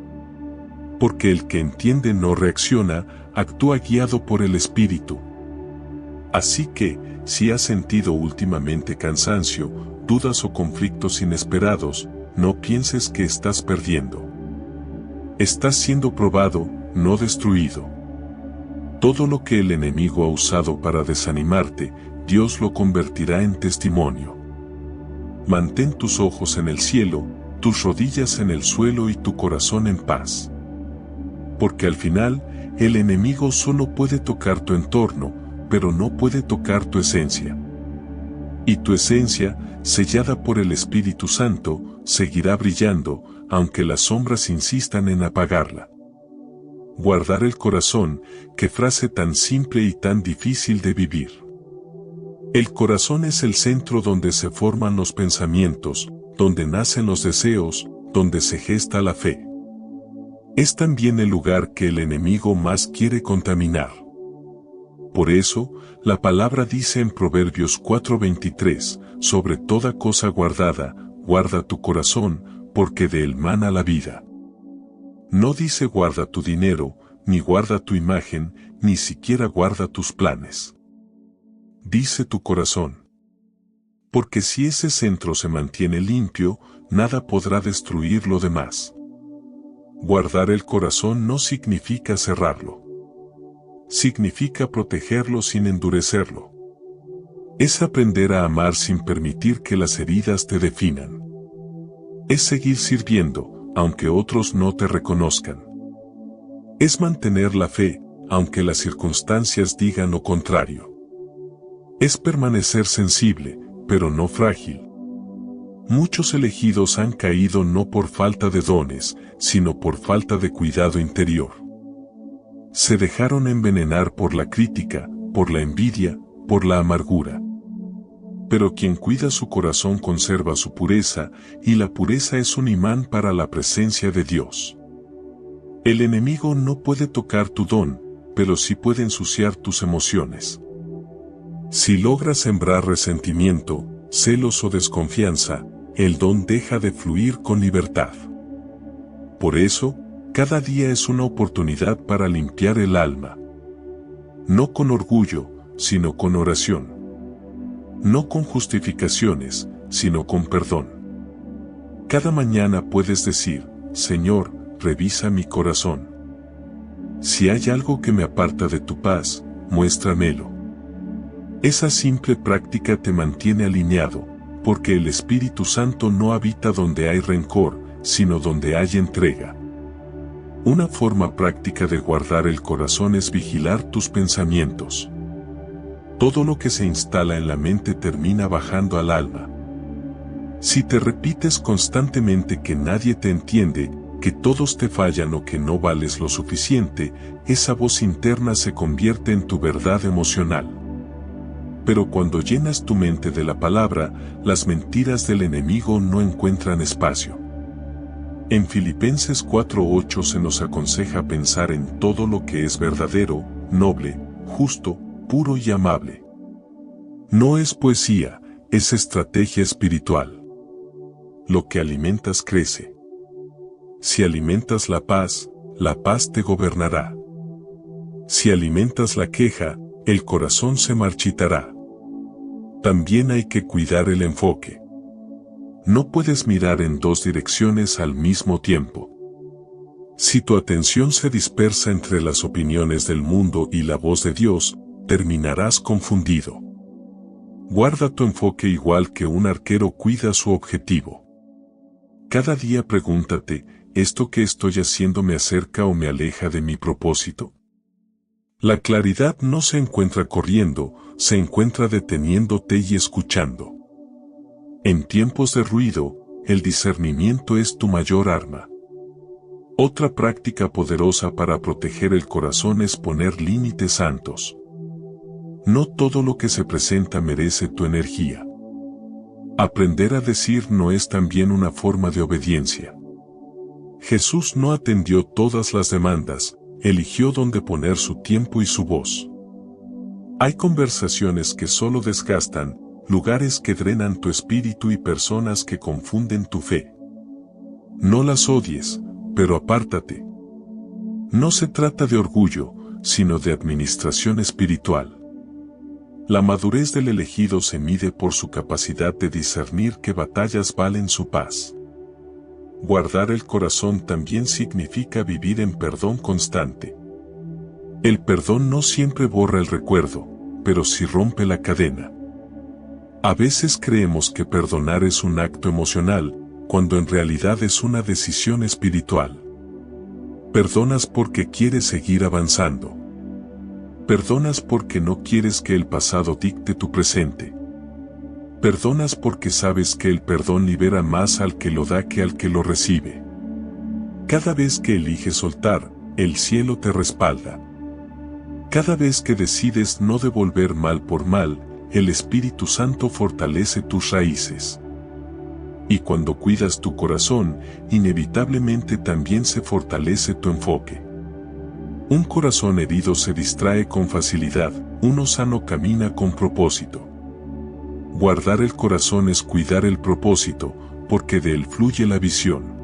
Porque el que entiende no reacciona, actúa guiado por el Espíritu. Así que, si has sentido últimamente cansancio, dudas o conflictos inesperados, no pienses que estás perdiendo. Estás siendo probado, no destruido. Todo lo que el enemigo ha usado para desanimarte, Dios lo convertirá en testimonio. Mantén tus ojos en el cielo, tus rodillas en el suelo y tu corazón en paz. Porque al final, el enemigo solo puede tocar tu entorno, pero no puede tocar tu esencia. Y tu esencia, sellada por el Espíritu Santo, seguirá brillando, aunque las sombras insistan en apagarla. Guardar el corazón, qué frase tan simple y tan difícil de vivir. El corazón es el centro donde se forman los pensamientos, donde nacen los deseos, donde se gesta la fe. Es también el lugar que el enemigo más quiere contaminar. Por eso, la palabra dice en Proverbios 4:23, sobre toda cosa guardada, guarda tu corazón, porque de él mana la vida. No dice guarda tu dinero, ni guarda tu imagen, ni siquiera guarda tus planes. Dice tu corazón. Porque si ese centro se mantiene limpio, nada podrá destruir lo demás. Guardar el corazón no significa cerrarlo. Significa protegerlo sin endurecerlo. Es aprender a amar sin permitir que las heridas te definan. Es seguir sirviendo, aunque otros no te reconozcan. Es mantener la fe, aunque las circunstancias digan lo contrario. Es permanecer sensible, pero no frágil. Muchos elegidos han caído no por falta de dones, sino por falta de cuidado interior. Se dejaron envenenar por la crítica, por la envidia, por la amargura. Pero quien cuida su corazón conserva su pureza, y la pureza es un imán para la presencia de Dios. El enemigo no puede tocar tu don, pero sí puede ensuciar tus emociones. Si logras sembrar resentimiento, celos o desconfianza, el don deja de fluir con libertad. Por eso, cada día es una oportunidad para limpiar el alma. No con orgullo, sino con oración. No con justificaciones, sino con perdón. Cada mañana puedes decir, Señor, revisa mi corazón. Si hay algo que me aparta de tu paz, muéstramelo. Esa simple práctica te mantiene alineado, porque el Espíritu Santo no habita donde hay rencor, sino donde hay entrega. Una forma práctica de guardar el corazón es vigilar tus pensamientos. Todo lo que se instala en la mente termina bajando al alma. Si te repites constantemente que nadie te entiende, que todos te fallan o que no vales lo suficiente, esa voz interna se convierte en tu verdad emocional. Pero cuando llenas tu mente de la palabra, las mentiras del enemigo no encuentran espacio. En Filipenses 4:8 se nos aconseja pensar en todo lo que es verdadero, noble, justo, puro y amable. No es poesía, es estrategia espiritual. Lo que alimentas crece. Si alimentas la paz te gobernará. Si alimentas la queja, el corazón se marchitará. También hay que cuidar el enfoque. No puedes mirar en dos direcciones al mismo tiempo. Si tu atención se dispersa entre las opiniones del mundo y la voz de Dios, terminarás confundido. Guarda tu enfoque igual que un arquero cuida su objetivo. Cada día pregúntate, ¿esto que estoy haciendo me acerca o me aleja de mi propósito? La claridad no se encuentra corriendo, se encuentra deteniéndote y escuchando. En tiempos de ruido, el discernimiento es tu mayor arma. Otra práctica poderosa para proteger el corazón es poner límites santos. No todo lo que se presenta merece tu energía. Aprender a decir no es también una forma de obediencia. Jesús no atendió todas las demandas, eligió dónde poner su tiempo y su voz. Hay conversaciones que solo desgastan, lugares que drenan tu espíritu y personas que confunden tu fe. No las odies, pero apártate. No se trata de orgullo, sino de administración espiritual. La madurez del elegido se mide por su capacidad de discernir qué batallas valen su paz. Guardar el corazón también significa vivir en perdón constante. El perdón no siempre borra el recuerdo, pero sí rompe la cadena. A veces creemos que perdonar es un acto emocional, cuando en realidad es una decisión espiritual. Perdonas porque quieres seguir avanzando. Perdonas porque no quieres que el pasado dicte tu presente. Perdonas porque sabes que el perdón libera más al que lo da que al que lo recibe. Cada vez que eliges soltar, el cielo te respalda. Cada vez que decides no devolver mal por mal, el Espíritu Santo fortalece tus raíces. Y cuando cuidas tu corazón, inevitablemente también se fortalece tu enfoque. Un corazón herido se distrae con facilidad, uno sano camina con propósito. Guardar el corazón es cuidar el propósito, porque de él fluye la visión.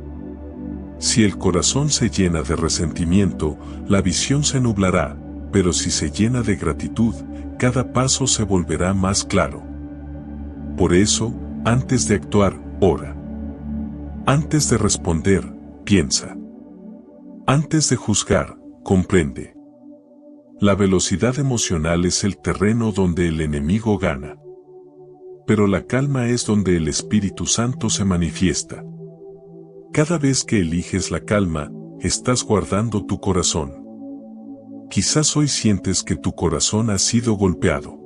Si el corazón se llena de resentimiento, la visión se nublará, pero si se llena de gratitud, cada paso se volverá más claro. Por eso, antes de actuar, ora. Antes de responder, piensa. Antes de juzgar, comprende. La velocidad emocional es el terreno donde el enemigo gana. Pero la calma es donde el Espíritu Santo se manifiesta. Cada vez que eliges la calma, estás guardando tu corazón. Quizás hoy sientes que tu corazón ha sido golpeado.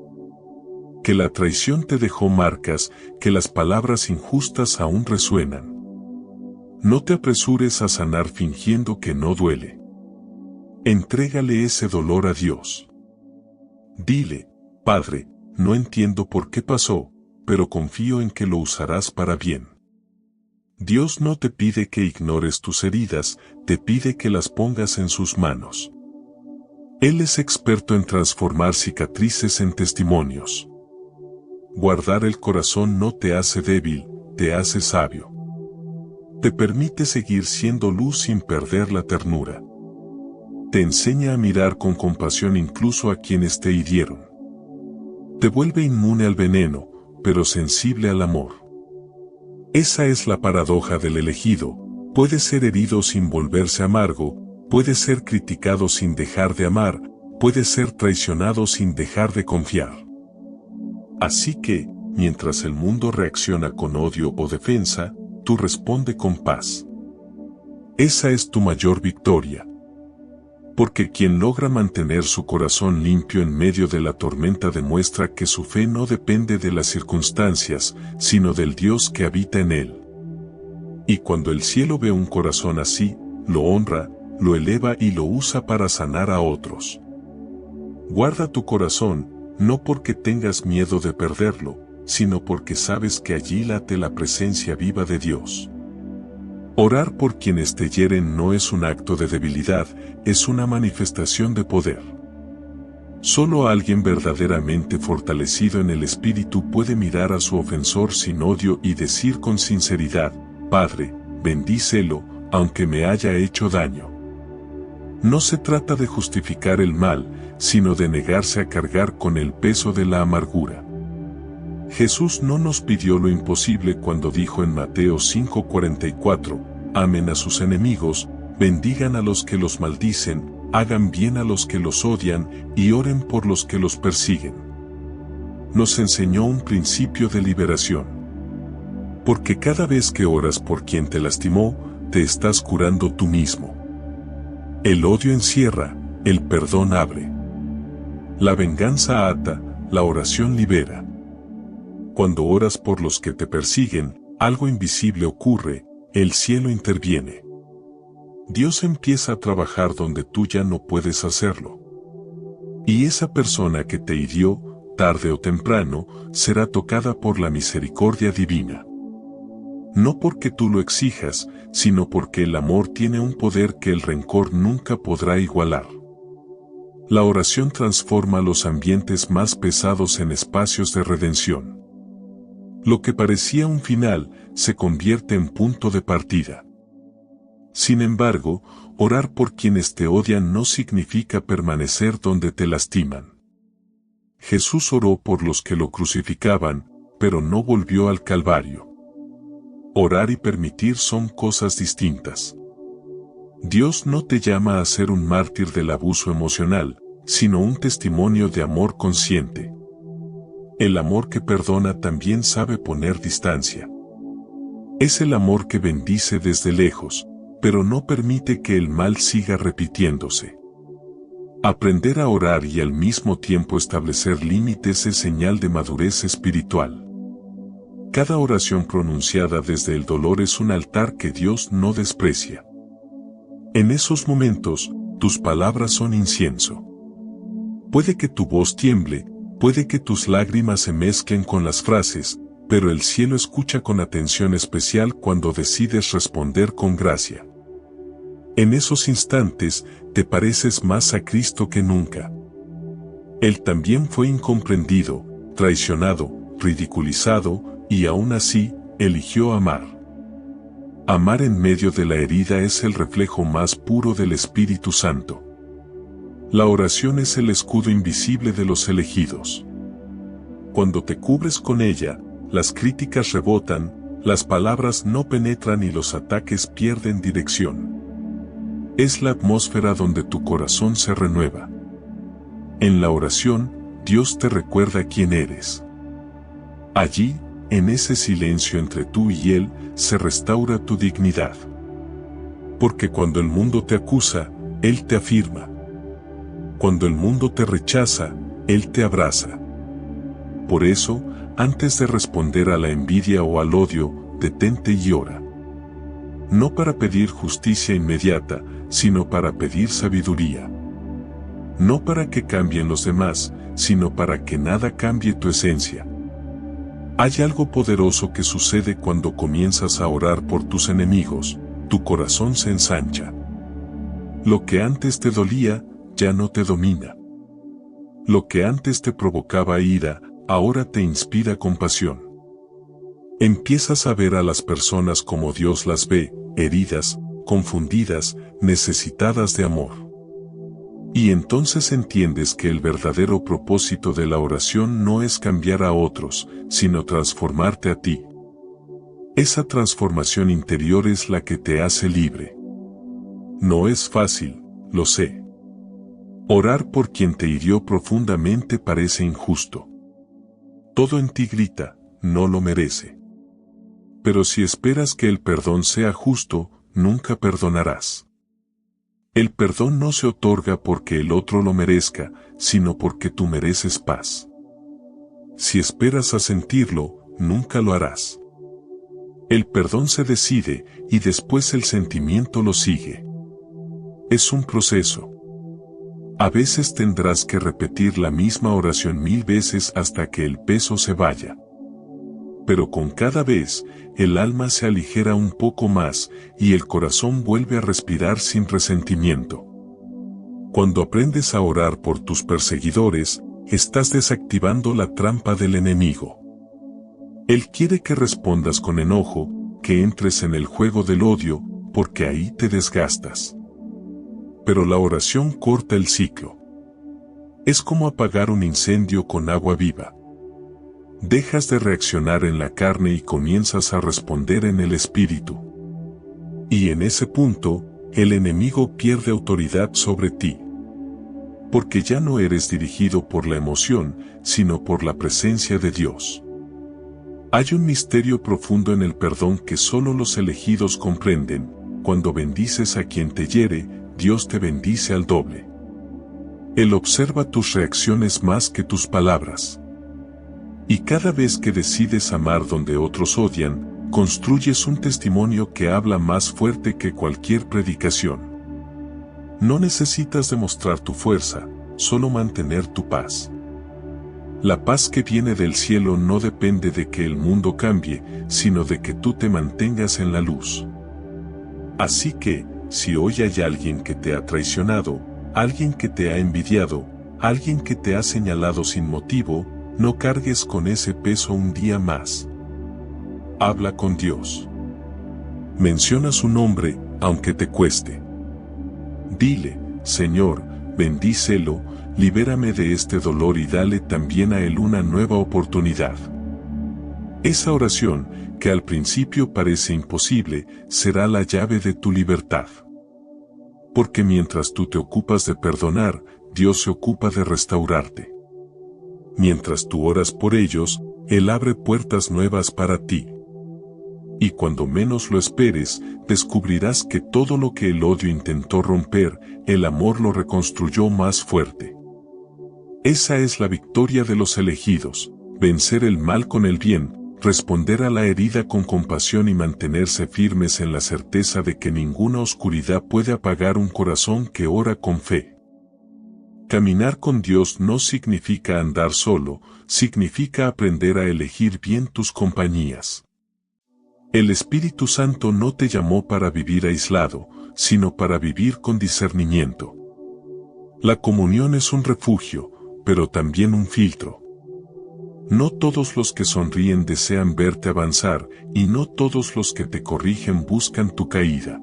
Que la traición te dejó marcas, que las palabras injustas aún resuenan. No te apresures a sanar fingiendo que no duele. Entrégale ese dolor a Dios. Dile, Padre, no entiendo por qué pasó, pero confío en que lo usarás para bien. Dios no te pide que ignores tus heridas, te pide que las pongas en sus manos. Él es experto en transformar cicatrices en testimonios. Guardar el corazón no te hace débil, te hace sabio. Te permite seguir siendo luz sin perder la ternura. Te enseña a mirar con compasión incluso a quienes te hirieron. Te vuelve inmune al veneno, pero sensible al amor. Esa es la paradoja del elegido, puede ser herido sin volverse amargo, puede ser criticado sin dejar de amar, puede ser traicionado sin dejar de confiar. Así que, mientras el mundo reacciona con odio o defensa, tú responde con paz. Esa es tu mayor victoria. Porque quien logra mantener su corazón limpio en medio de la tormenta demuestra que su fe no depende de las circunstancias, sino del Dios que habita en él. Y cuando el cielo ve un corazón así, lo honra, lo eleva y lo usa para sanar a otros. Guarda tu corazón, no porque tengas miedo de perderlo, sino porque sabes que allí late la presencia viva de Dios. Orar por quienes te hieren no es un acto de debilidad, es una manifestación de poder. Solo alguien verdaderamente fortalecido en el espíritu puede mirar a su ofensor sin odio y decir con sinceridad: Padre, bendícelo, aunque me haya hecho daño. No se trata de justificar el mal, sino de negarse a cargar con el peso de la amargura. Jesús no nos pidió lo imposible cuando dijo en Mateo 5:44, amen a sus enemigos, bendigan a los que los maldicen, hagan bien a los que los odian y oren por los que los persiguen. Nos enseñó un principio de liberación. Porque cada vez que oras por quien te lastimó, te estás curando tú mismo. El odio encierra, el perdón abre. La venganza ata, la oración libera. Cuando oras por los que te persiguen, algo invisible ocurre, el cielo interviene. Dios empieza a trabajar donde tú ya no puedes hacerlo. Y esa persona que te hirió, tarde o temprano, será tocada por la misericordia divina. No porque tú lo exijas, sino porque el amor tiene un poder que el rencor nunca podrá igualar. La oración transforma los ambientes más pesados en espacios de redención. Lo que parecía un final, se convierte en punto de partida. Sin embargo, orar por quienes te odian no significa permanecer donde te lastiman. Jesús oró por los que lo crucificaban, pero no volvió al Calvario. Orar y permitir son cosas distintas. Dios no te llama a ser un mártir del abuso emocional, sino un testimonio de amor consciente. El amor que perdona también sabe poner distancia. Es el amor que bendice desde lejos, pero no permite que el mal siga repitiéndose. Aprender a orar y al mismo tiempo establecer límites es señal de madurez espiritual. Cada oración pronunciada desde el dolor es un altar que Dios no desprecia. En esos momentos, tus palabras son incienso. Puede que tu voz tiemble, puede que tus lágrimas se mezclen con las frases, pero el cielo escucha con atención especial cuando decides responder con gracia. En esos instantes, te pareces más a Cristo que nunca. Él también fue incomprendido, traicionado, ridiculizado, y aún así, eligió amar. Amar en medio de la herida es el reflejo más puro del Espíritu Santo. La oración es el escudo invisible de los elegidos. Cuando te cubres con ella, las críticas rebotan, las palabras no penetran y los ataques pierden dirección. Es la atmósfera donde tu corazón se renueva. En la oración, Dios te recuerda quién eres. Allí, en ese silencio entre tú y Él, se restaura tu dignidad. Porque cuando el mundo te acusa, Él te afirma. Cuando el mundo te rechaza, Él te abraza. Por eso, antes de responder a la envidia o al odio, detente y ora. No para pedir justicia inmediata, sino para pedir sabiduría. No para que cambien los demás, sino para que nada cambie tu esencia. Hay algo poderoso que sucede cuando comienzas a orar por tus enemigos, tu corazón se ensancha. Lo que antes te dolía, ya no te domina. Lo que antes te provocaba ira, ahora te inspira compasión. Empiezas a ver a las personas como Dios las ve, heridas, confundidas, necesitadas de amor. Y entonces entiendes que el verdadero propósito de la oración no es cambiar a otros, sino transformarte a ti. Esa transformación interior es la que te hace libre. No es fácil, lo sé. Orar por quien te hirió profundamente parece injusto. Todo en ti grita, no lo merece. Pero si esperas que el perdón sea justo, nunca perdonarás. El perdón no se otorga porque el otro lo merezca, sino porque tú mereces paz. Si esperas a sentirlo, nunca lo harás. El perdón se decide y después el sentimiento lo sigue. Es un proceso. A veces tendrás que repetir la misma oración 1000 veces hasta que el peso se vaya. Pero con cada vez, el alma se aligera un poco más y el corazón vuelve a respirar sin resentimiento. Cuando aprendes a orar por tus perseguidores, estás desactivando la trampa del enemigo. Él quiere que respondas con enojo, que entres en el juego del odio, porque ahí te desgastas. Pero la oración corta el ciclo. Es como apagar un incendio con agua viva. Dejas de reaccionar en la carne y comienzas a responder en el espíritu. Y en ese punto, el enemigo pierde autoridad sobre ti. Porque ya no eres dirigido por la emoción, sino por la presencia de Dios. Hay un misterio profundo en el perdón que solo los elegidos comprenden. Cuando bendices a quien te hiere, Dios te bendice al doble. Él observa tus reacciones más que tus palabras. Y cada vez que decides amar donde otros odian, construyes un testimonio que habla más fuerte que cualquier predicación. No necesitas demostrar tu fuerza, solo mantener tu paz. La paz que viene del cielo no depende de que el mundo cambie, sino de que tú te mantengas en la luz. Así que, si hoy hay alguien que te ha traicionado, alguien que te ha envidiado, alguien que te ha señalado sin motivo, no cargues con ese peso un día más. Habla con Dios. Menciona su nombre, aunque te cueste. Dile, Señor, bendícelo, libérame de este dolor y dale también a él una nueva oportunidad. Esa oración, que al principio parece imposible, será la llave de tu libertad. Porque mientras tú te ocupas de perdonar, Dios se ocupa de restaurarte. Mientras tú oras por ellos, Él abre puertas nuevas para ti. Y cuando menos lo esperes, descubrirás que todo lo que el odio intentó romper, el amor lo reconstruyó más fuerte. Esa es la victoria de los elegidos, vencer el mal con el bien, responder a la herida con compasión y mantenerse firmes en la certeza de que ninguna oscuridad puede apagar un corazón que ora con fe. Caminar con Dios no significa andar solo, significa aprender a elegir bien tus compañías. El Espíritu Santo no te llamó para vivir aislado, sino para vivir con discernimiento. La comunión es un refugio, pero también un filtro. No todos los que sonríen desean verte avanzar, y no todos los que te corrigen buscan tu caída.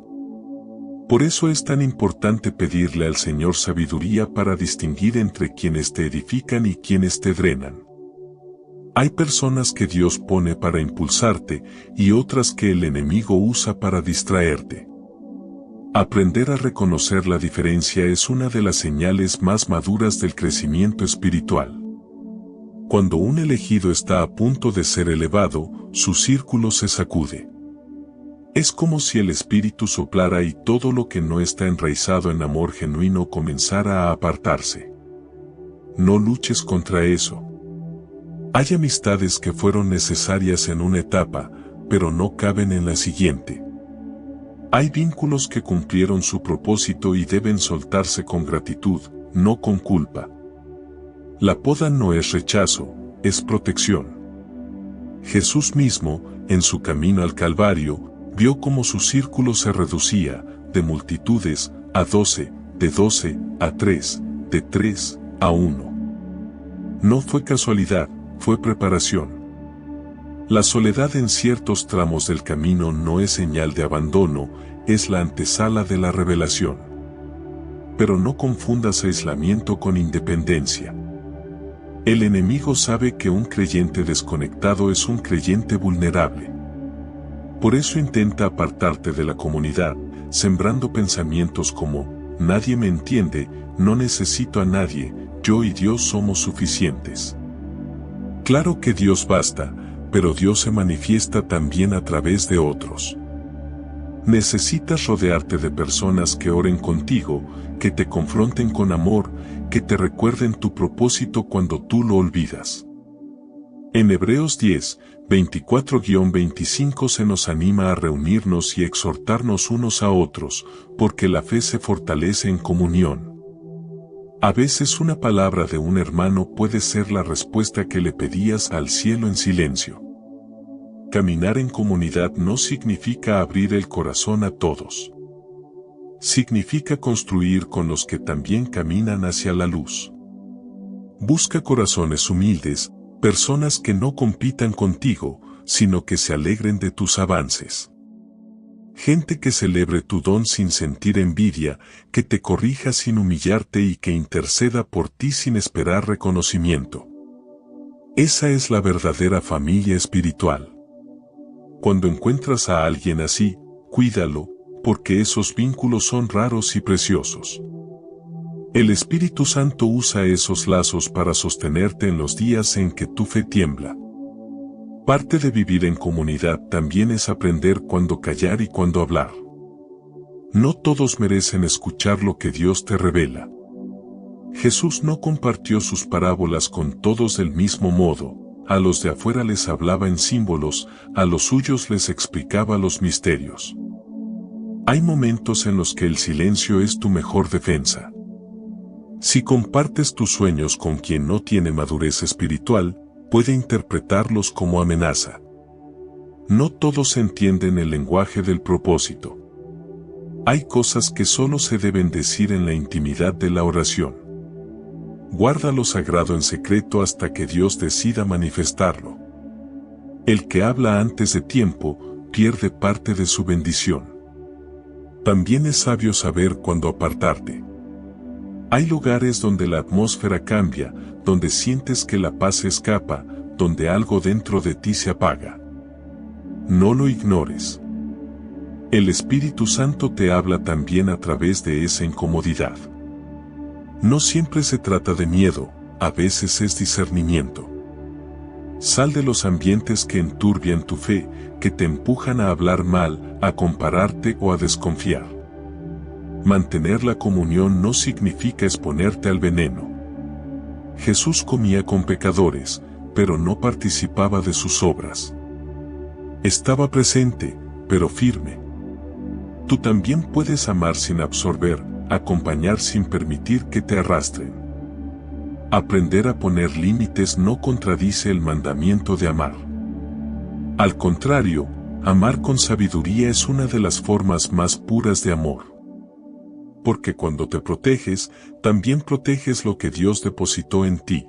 Por eso es tan importante pedirle al Señor sabiduría para distinguir entre quienes te edifican y quienes te drenan. Hay personas que Dios pone para impulsarte y otras que el enemigo usa para distraerte. Aprender a reconocer la diferencia es una de las señales más maduras del crecimiento espiritual. Cuando un elegido está a punto de ser elevado, su círculo se sacude. Es como si el Espíritu soplara y todo lo que no está enraizado en amor genuino comenzara a apartarse. No luches contra eso. Hay amistades que fueron necesarias en una etapa, pero no caben en la siguiente. Hay vínculos que cumplieron su propósito y deben soltarse con gratitud, no con culpa. La poda no es rechazo, es protección. Jesús mismo, en su camino al Calvario, vio cómo su círculo se reducía, de multitudes, a 12, de 12, a 3, de 3, a 1. No fue casualidad, fue preparación. La soledad en ciertos tramos del camino no es señal de abandono, es la antesala de la revelación. Pero no confundas aislamiento con independencia. El enemigo sabe que un creyente desconectado es un creyente vulnerable. Por eso intenta apartarte de la comunidad, sembrando pensamientos como, nadie me entiende, no necesito a nadie, yo y Dios somos suficientes. Claro que Dios basta, pero Dios se manifiesta también a través de otros. Necesitas rodearte de personas que oren contigo, que te confronten con amor, que te recuerden tu propósito cuando tú lo olvidas. En Hebreos 10, 24-25 se nos anima a reunirnos y exhortarnos unos a otros, porque la fe se fortalece en comunión. A veces una palabra de un hermano puede ser la respuesta que le pedías al cielo en silencio. Caminar en comunidad no significa abrir el corazón a todos. Significa construir con los que también caminan hacia la luz. Busca corazones humildes, personas que no compitan contigo, sino que se alegren de tus avances. Gente que celebre tu don sin sentir envidia, que te corrija sin humillarte y que interceda por ti sin esperar reconocimiento. Esa es la verdadera familia espiritual. Cuando encuentras a alguien así, cuídalo, porque esos vínculos son raros y preciosos. El Espíritu Santo usa esos lazos para sostenerte en los días en que tu fe tiembla. Parte de vivir en comunidad también es aprender cuándo callar y cuándo hablar. No todos merecen escuchar lo que Dios te revela. Jesús no compartió sus parábolas con todos del mismo modo. A los de afuera les hablaba en símbolos, a los suyos les explicaba los misterios. Hay momentos en los que el silencio es tu mejor defensa. Si compartes tus sueños con quien no tiene madurez espiritual, puede interpretarlos como amenaza. No todos entienden el lenguaje del propósito. Hay cosas que solo se deben decir en la intimidad de la oración. Guarda lo sagrado en secreto hasta que Dios decida manifestarlo. El que habla antes de tiempo, pierde parte de su bendición. También es sabio saber cuándo apartarte. Hay lugares donde la atmósfera cambia, donde sientes que la paz escapa, donde algo dentro de ti se apaga. No lo ignores. El Espíritu Santo te habla también a través de esa incomodidad. No siempre se trata de miedo, a veces es discernimiento. Sal de los ambientes que enturbian tu fe, que te empujan a hablar mal, a compararte o a desconfiar. Mantener la comunión no significa exponerte al veneno. Jesús comía con pecadores, pero no participaba de sus obras. Estaba presente, pero firme. Tú también puedes amar sin absorber, acompañar sin permitir que te arrastren. Aprender a poner límites no contradice el mandamiento de amar. Al contrario, amar con sabiduría es una de las formas más puras de amor. Porque cuando te proteges, también proteges lo que Dios depositó en ti.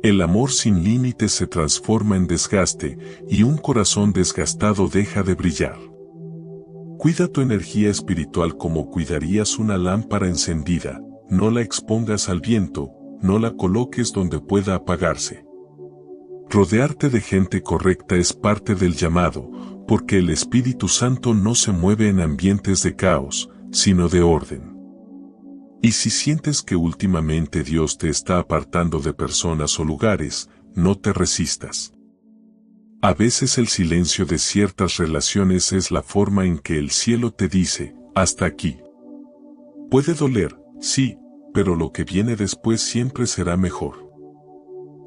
El amor sin límites se transforma en desgaste, y un corazón desgastado deja de brillar. Cuida tu energía espiritual como cuidarías una lámpara encendida, no la expongas al viento, no la coloques donde pueda apagarse. Rodearte de gente correcta es parte del llamado, porque el Espíritu Santo no se mueve en ambientes de caos, sino de orden. Y si sientes que últimamente Dios te está apartando de personas o lugares, no te resistas. A veces el silencio de ciertas relaciones es la forma en que el cielo te dice, hasta aquí. Puede doler, sí, pero lo que viene después siempre será mejor.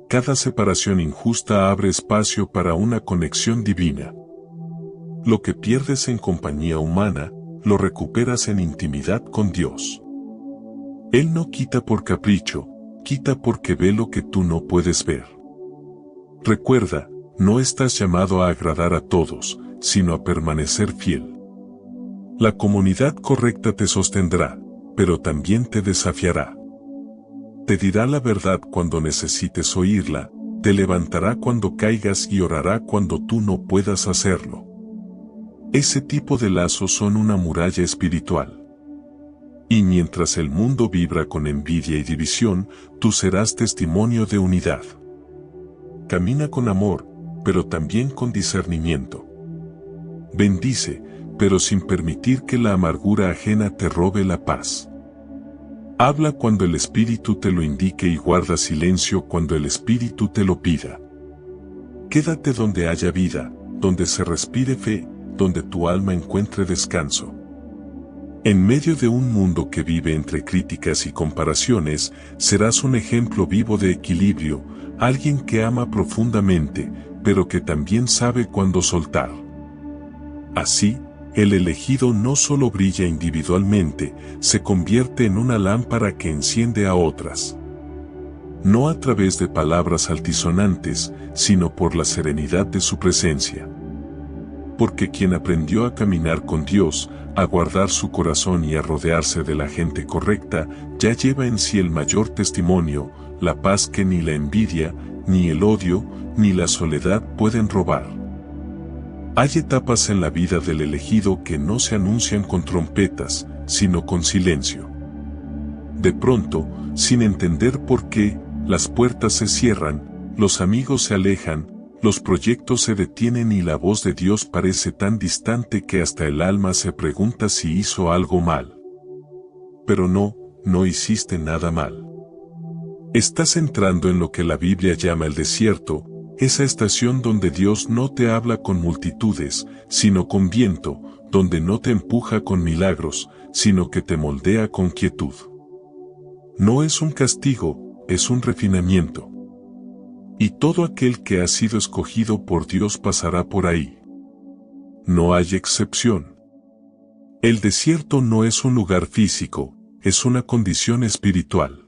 Cada separación injusta abre espacio para una conexión divina. Lo que pierdes en compañía humana, lo recuperas en intimidad con Dios. Él no quita por capricho, quita porque ve lo que tú no puedes ver. Recuerda, no estás llamado a agradar a todos, sino a permanecer fiel. La comunidad correcta te sostendrá, pero también te desafiará. Te dirá la verdad cuando necesites oírla, te levantará cuando caigas y orará cuando tú no puedas hacerlo. Ese tipo de lazos son una muralla espiritual. Y mientras el mundo vibra con envidia y división, tú serás testimonio de unidad. Camina con amor, pero también con discernimiento. Bendice, pero sin permitir que la amargura ajena te robe la paz. Habla cuando el Espíritu te lo indique y guarda silencio cuando el Espíritu te lo pida. Quédate donde haya vida, donde se respire fe, donde tu alma encuentre descanso. En medio de un mundo que vive entre críticas y comparaciones, serás un ejemplo vivo de equilibrio, alguien que ama profundamente, pero que también sabe cuándo soltar. Así, el elegido no solo brilla individualmente, se convierte en una lámpara que enciende a otras. No a través de palabras altisonantes, sino por la serenidad de su presencia. Porque quien aprendió a caminar con Dios, a guardar su corazón y a rodearse de la gente correcta, ya lleva en sí el mayor testimonio, la paz que ni la envidia, ni el odio, ni la soledad pueden robar. Hay etapas en la vida del elegido que no se anuncian con trompetas, sino con silencio. De pronto, sin entender por qué, las puertas se cierran, los amigos se alejan, los proyectos se detienen y la voz de Dios parece tan distante que hasta el alma se pregunta si hizo algo mal. Pero no hiciste nada mal. Estás entrando en lo que la Biblia llama el desierto, esa estación donde Dios no te habla con multitudes, sino con viento, donde no te empuja con milagros, sino que te moldea con quietud. No es un castigo, es un refinamiento. Y todo aquel que ha sido escogido por Dios pasará por ahí. No hay excepción. El desierto no es un lugar físico, es una condición espiritual.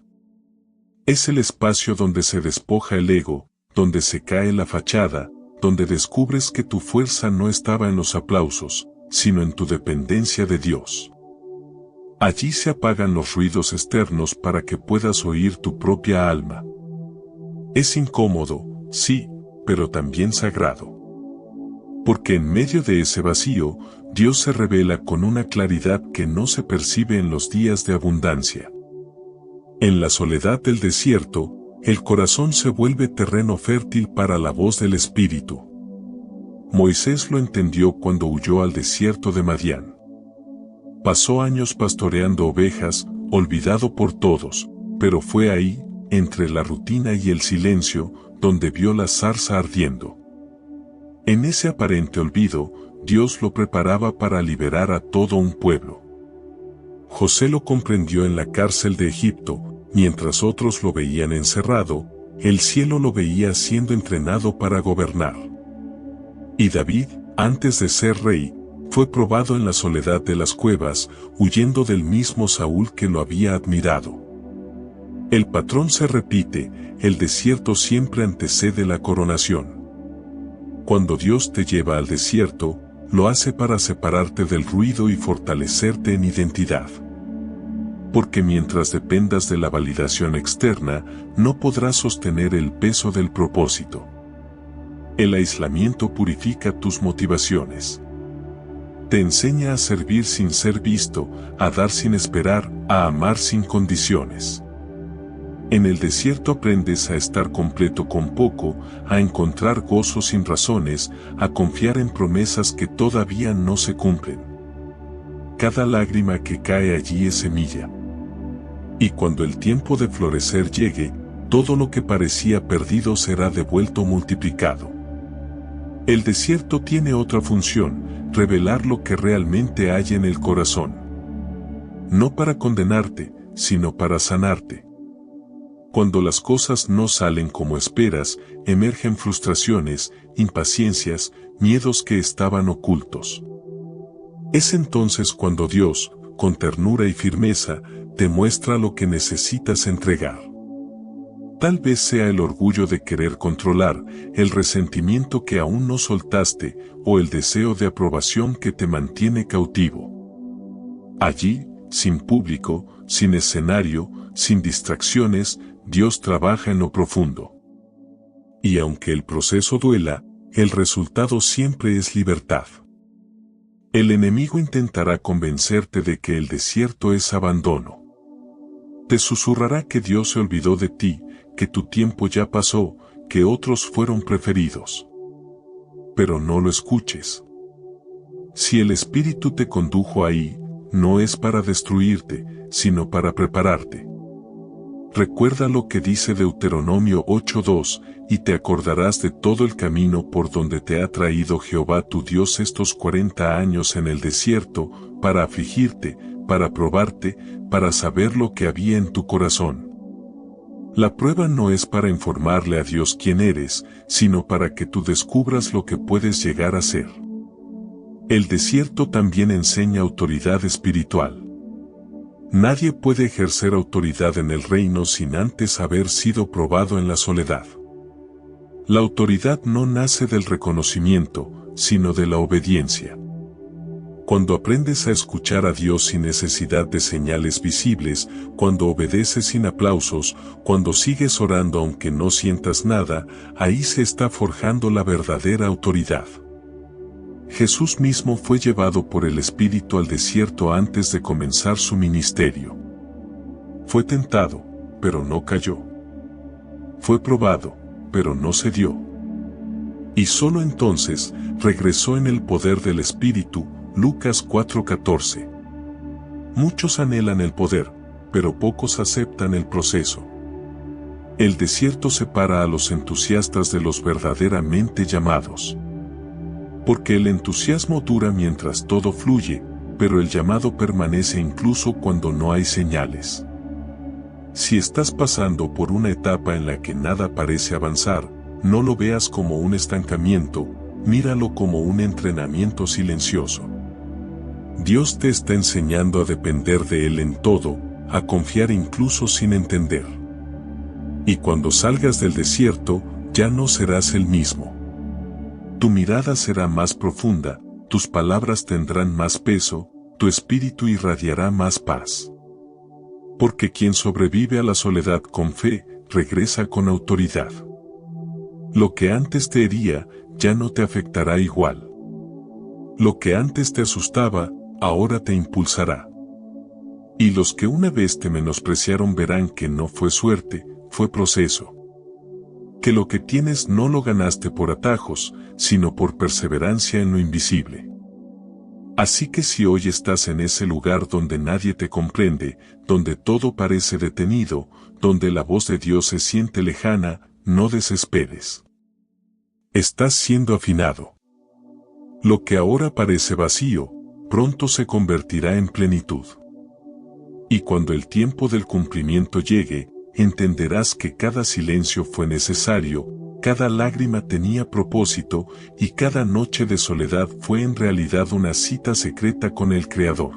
Es el espacio donde se despoja el ego, donde se cae la fachada, donde descubres que tu fuerza no estaba en los aplausos, sino en tu dependencia de Dios. Allí se apagan los ruidos externos para que puedas oír tu propia alma. Es incómodo, sí, pero también sagrado. Porque en medio de ese vacío, Dios se revela con una claridad que no se percibe en los días de abundancia. En la soledad del desierto, el corazón se vuelve terreno fértil para la voz del Espíritu. Moisés lo entendió cuando huyó al desierto de Madián. Pasó años pastoreando ovejas, olvidado por todos, pero fue ahí, entre la rutina y el silencio, donde vio la zarza ardiendo. En ese aparente olvido, Dios lo preparaba para liberar a todo un pueblo. José lo comprendió en la cárcel de Egipto. Mientras otros lo veían encerrado, el cielo lo veía siendo entrenado para gobernar. Y David, antes de ser rey, fue probado en la soledad de las cuevas, huyendo del mismo Saúl que lo había admirado. El patrón se repite, el desierto siempre antecede la coronación. Cuando Dios te lleva al desierto, lo hace para separarte del ruido y fortalecerte en identidad. Porque mientras dependas de la validación externa, no podrás sostener el peso del propósito. El aislamiento purifica tus motivaciones. Te enseña a servir sin ser visto, a dar sin esperar, a amar sin condiciones. En el desierto aprendes a estar completo con poco, a encontrar gozo sin razones, a confiar en promesas que todavía no se cumplen. Cada lágrima que cae allí es semilla. Y cuando el tiempo de florecer llegue, todo lo que parecía perdido será devuelto multiplicado. El desierto tiene otra función, revelar lo que realmente hay en el corazón. No para condenarte, sino para sanarte. Cuando las cosas no salen como esperas, emergen frustraciones, impaciencias, miedos que estaban ocultos. Es entonces cuando Dios, con ternura y firmeza, te muestra lo que necesitas entregar. Tal vez sea el orgullo de querer controlar, el resentimiento que aún no soltaste, o el deseo de aprobación que te mantiene cautivo. Allí, sin público, sin escenario, sin distracciones, Dios trabaja en lo profundo. Y aunque el proceso duela, el resultado siempre es libertad. El enemigo intentará convencerte de que el desierto es abandono. Te susurrará que Dios se olvidó de ti, que tu tiempo ya pasó, que otros fueron preferidos. Pero no lo escuches. Si el Espíritu te condujo ahí, no es para destruirte, sino para prepararte. Recuerda lo que dice Deuteronomio 8:2, y te acordarás de todo el camino por donde te ha traído Jehová tu Dios estos 40 años en el desierto, para afligirte, para probarte, para saber lo que había en tu corazón. La prueba no es para informarle a Dios quién eres, sino para que tú descubras lo que puedes llegar a ser. El desierto también enseña autoridad espiritual. Nadie puede ejercer autoridad en el reino sin antes haber sido probado en la soledad. La autoridad no nace del reconocimiento, sino de la obediencia. Cuando aprendes a escuchar a Dios sin necesidad de señales visibles, cuando obedeces sin aplausos, cuando sigues orando aunque no sientas nada, ahí se está forjando la verdadera autoridad. Jesús mismo fue llevado por el Espíritu al desierto antes de comenzar su ministerio. Fue tentado, pero no cayó. Fue probado, pero no cedió. Y solo entonces regresó en el poder del Espíritu. Lucas 4:14. Muchos anhelan el poder, pero pocos aceptan el proceso. El desierto separa a los entusiastas de los verdaderamente llamados. Porque el entusiasmo dura mientras todo fluye, pero el llamado permanece incluso cuando no hay señales. Si estás pasando por una etapa en la que nada parece avanzar, no lo veas como un estancamiento, míralo como un entrenamiento silencioso. Dios te está enseñando a depender de Él en todo, a confiar incluso sin entender. Y cuando salgas del desierto, ya no serás el mismo. Tu mirada será más profunda, tus palabras tendrán más peso, tu espíritu irradiará más paz. Porque quien sobrevive a la soledad con fe, regresa con autoridad. Lo que antes te hería, ya no te afectará igual. Lo que antes te asustaba, ahora te impulsará. Y los que una vez te menospreciaron verán que no fue suerte, fue proceso. Que lo que tienes no lo ganaste por atajos, sino por perseverancia en lo invisible. Así que si hoy estás en ese lugar donde nadie te comprende, donde todo parece detenido, donde la voz de Dios se siente lejana, no desesperes. Estás siendo afinado. Lo que ahora parece vacío, pronto se convertirá en plenitud. Y cuando el tiempo del cumplimiento llegue, entenderás que cada silencio fue necesario, cada lágrima tenía propósito, y cada noche de soledad fue en realidad una cita secreta con el Creador.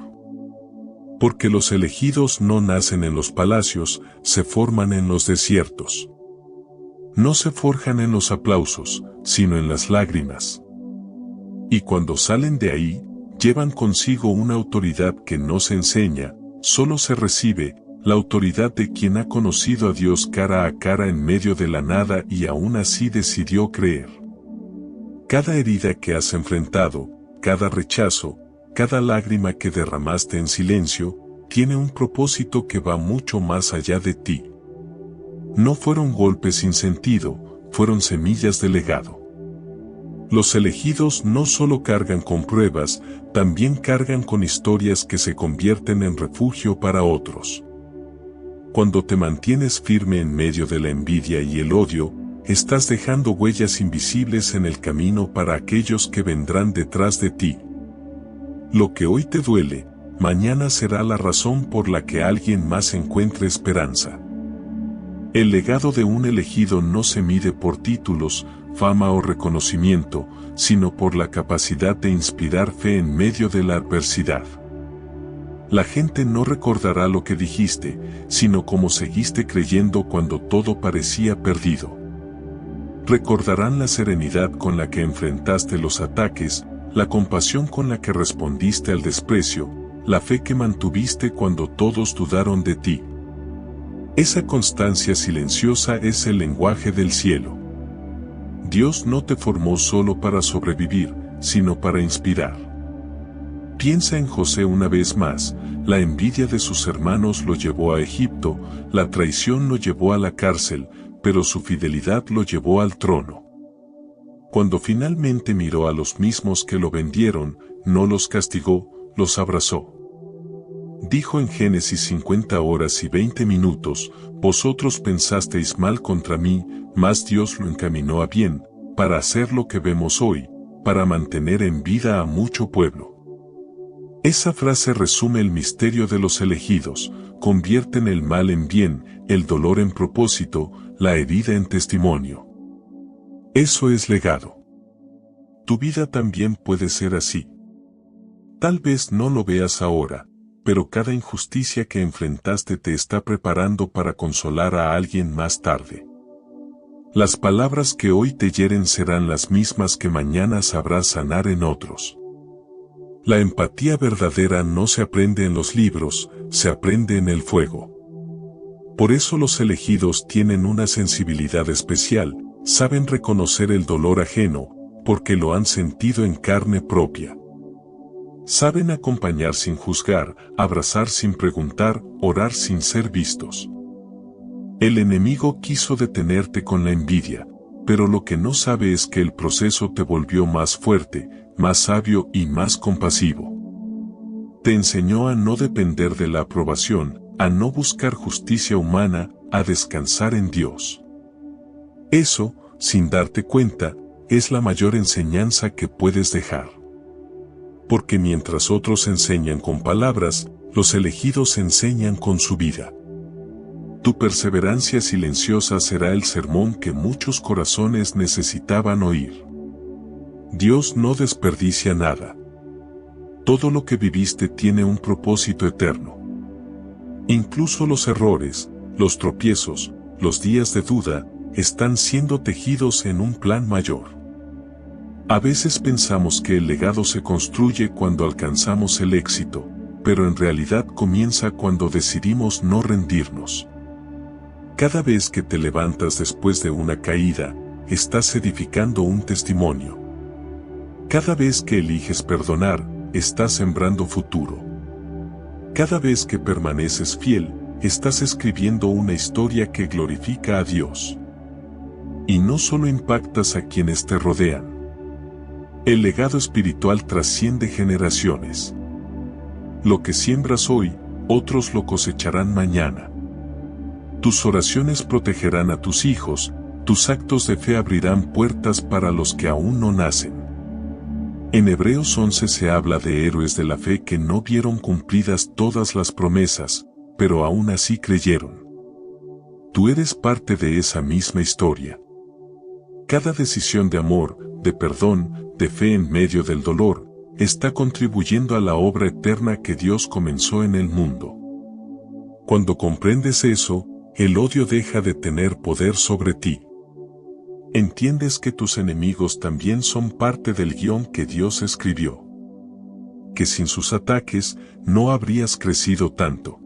Porque los elegidos no nacen en los palacios, se forman en los desiertos. No se forjan en los aplausos, sino en las lágrimas. Y cuando salen de ahí, llevan consigo una autoridad que no se enseña, solo se recibe, la autoridad de quien ha conocido a Dios cara a cara en medio de la nada y aún así decidió creer. Cada herida que has enfrentado, cada rechazo, cada lágrima que derramaste en silencio, tiene un propósito que va mucho más allá de ti. No fueron golpes sin sentido, fueron semillas de legado. Los elegidos no solo cargan con pruebas, también cargan con historias que se convierten en refugio para otros. Cuando te mantienes firme en medio de la envidia y el odio, estás dejando huellas invisibles en el camino para aquellos que vendrán detrás de ti. Lo que hoy te duele, mañana será la razón por la que alguien más encuentre esperanza. El legado de un elegido no se mide por títulos, fama o reconocimiento, sino por la capacidad de inspirar fe en medio de la adversidad. La gente no recordará lo que dijiste, sino cómo seguiste creyendo cuando todo parecía perdido. Recordarán la serenidad con la que enfrentaste los ataques, la compasión con la que respondiste al desprecio, la fe que mantuviste cuando todos dudaron de ti. Esa constancia silenciosa es el lenguaje del cielo. Dios no te formó solo para sobrevivir, sino para inspirar. Piensa en José una vez más, la envidia de sus hermanos lo llevó a Egipto, la traición lo llevó a la cárcel, pero su fidelidad lo llevó al trono. Cuando finalmente miró a los mismos que lo vendieron, no los castigó, los abrazó. Dijo en Génesis 50 horas y 20 minutos, vosotros pensasteis mal contra mí, mas Dios lo encaminó a bien, para hacer lo que vemos hoy, para mantener en vida a mucho pueblo. Esa frase resume el misterio de los elegidos, convierten el mal en bien, el dolor en propósito, la herida en testimonio. Eso es legado. Tu vida también puede ser así. Tal vez no lo veas ahora, pero cada injusticia que enfrentaste te está preparando para consolar a alguien más tarde. Las palabras que hoy te hieren serán las mismas que mañana sabrás sanar en otros. La empatía verdadera no se aprende en los libros, se aprende en el fuego. Por eso los elegidos tienen una sensibilidad especial, saben reconocer el dolor ajeno, porque lo han sentido en carne propia. Saben acompañar sin juzgar, abrazar sin preguntar, orar sin ser vistos. El enemigo quiso detenerte con la envidia, pero lo que no sabe es que el proceso te volvió más fuerte, más sabio y más compasivo. Te enseñó a no depender de la aprobación, a no buscar justicia humana, a descansar en Dios. Eso, sin darte cuenta, es la mayor enseñanza que puedes dejar. Porque mientras otros enseñan con palabras, los elegidos enseñan con su vida. Tu perseverancia silenciosa será el sermón que muchos corazones necesitaban oír. Dios no desperdicia nada. Todo lo que viviste tiene un propósito eterno. Incluso los errores, los tropiezos, los días de duda, están siendo tejidos en un plan mayor. A veces pensamos que el legado se construye cuando alcanzamos el éxito, pero en realidad comienza cuando decidimos no rendirnos. Cada vez que te levantas después de una caída, estás edificando un testimonio. Cada vez que eliges perdonar, estás sembrando futuro. Cada vez que permaneces fiel, estás escribiendo una historia que glorifica a Dios. Y no solo impactas a quienes te rodean. El legado espiritual trasciende generaciones. Lo que siembras hoy, otros lo cosecharán mañana. Tus oraciones protegerán a tus hijos, tus actos de fe abrirán puertas para los que aún no nacen. En Hebreos 11 se habla de héroes de la fe que no vieron cumplidas todas las promesas, pero aún así creyeron. Tú eres parte de esa misma historia. Cada decisión de amor, de perdón, de fe en medio del dolor, está contribuyendo a la obra eterna que Dios comenzó en el mundo. Cuando comprendes eso, el odio deja de tener poder sobre ti. Entiendes que tus enemigos también son parte del guión que Dios escribió. Que sin sus ataques no habrías crecido tanto.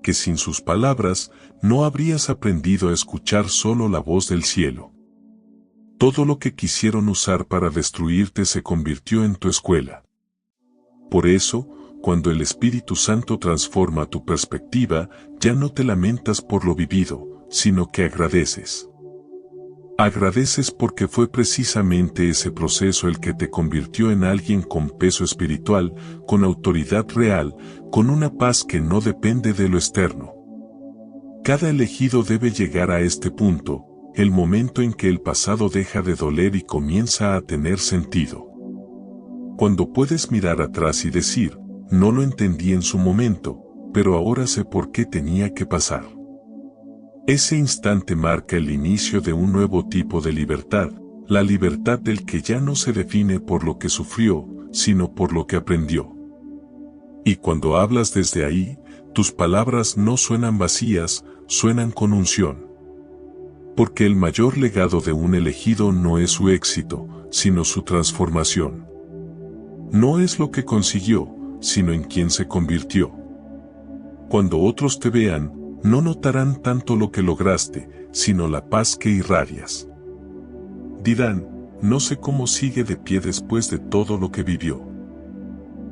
Que sin sus palabras no habrías aprendido a escuchar solo la voz del cielo. Todo lo que quisieron usar para destruirte se convirtió en tu escuela. Por eso, cuando el Espíritu Santo transforma tu perspectiva, ya no te lamentas por lo vivido, sino que agradeces. Agradeces porque fue precisamente ese proceso el que te convirtió en alguien con peso espiritual, con autoridad real, con una paz que no depende de lo externo. Cada elegido debe llegar a este punto, el momento en que el pasado deja de doler y comienza a tener sentido. Cuando puedes mirar atrás y decir, no lo entendí en su momento, pero ahora sé por qué tenía que pasar. Ese instante marca el inicio de un nuevo tipo de libertad, la libertad del que ya no se define por lo que sufrió, sino por lo que aprendió. Y cuando hablas desde ahí, tus palabras no suenan vacías, suenan con unción. Porque el mayor legado de un elegido no es su éxito, sino su transformación. No es lo que consiguió, sino en quien se convirtió. Cuando otros te vean, no notarán tanto lo que lograste, sino la paz que irradias. Dirán, no sé cómo sigue de pie después de todo lo que vivió.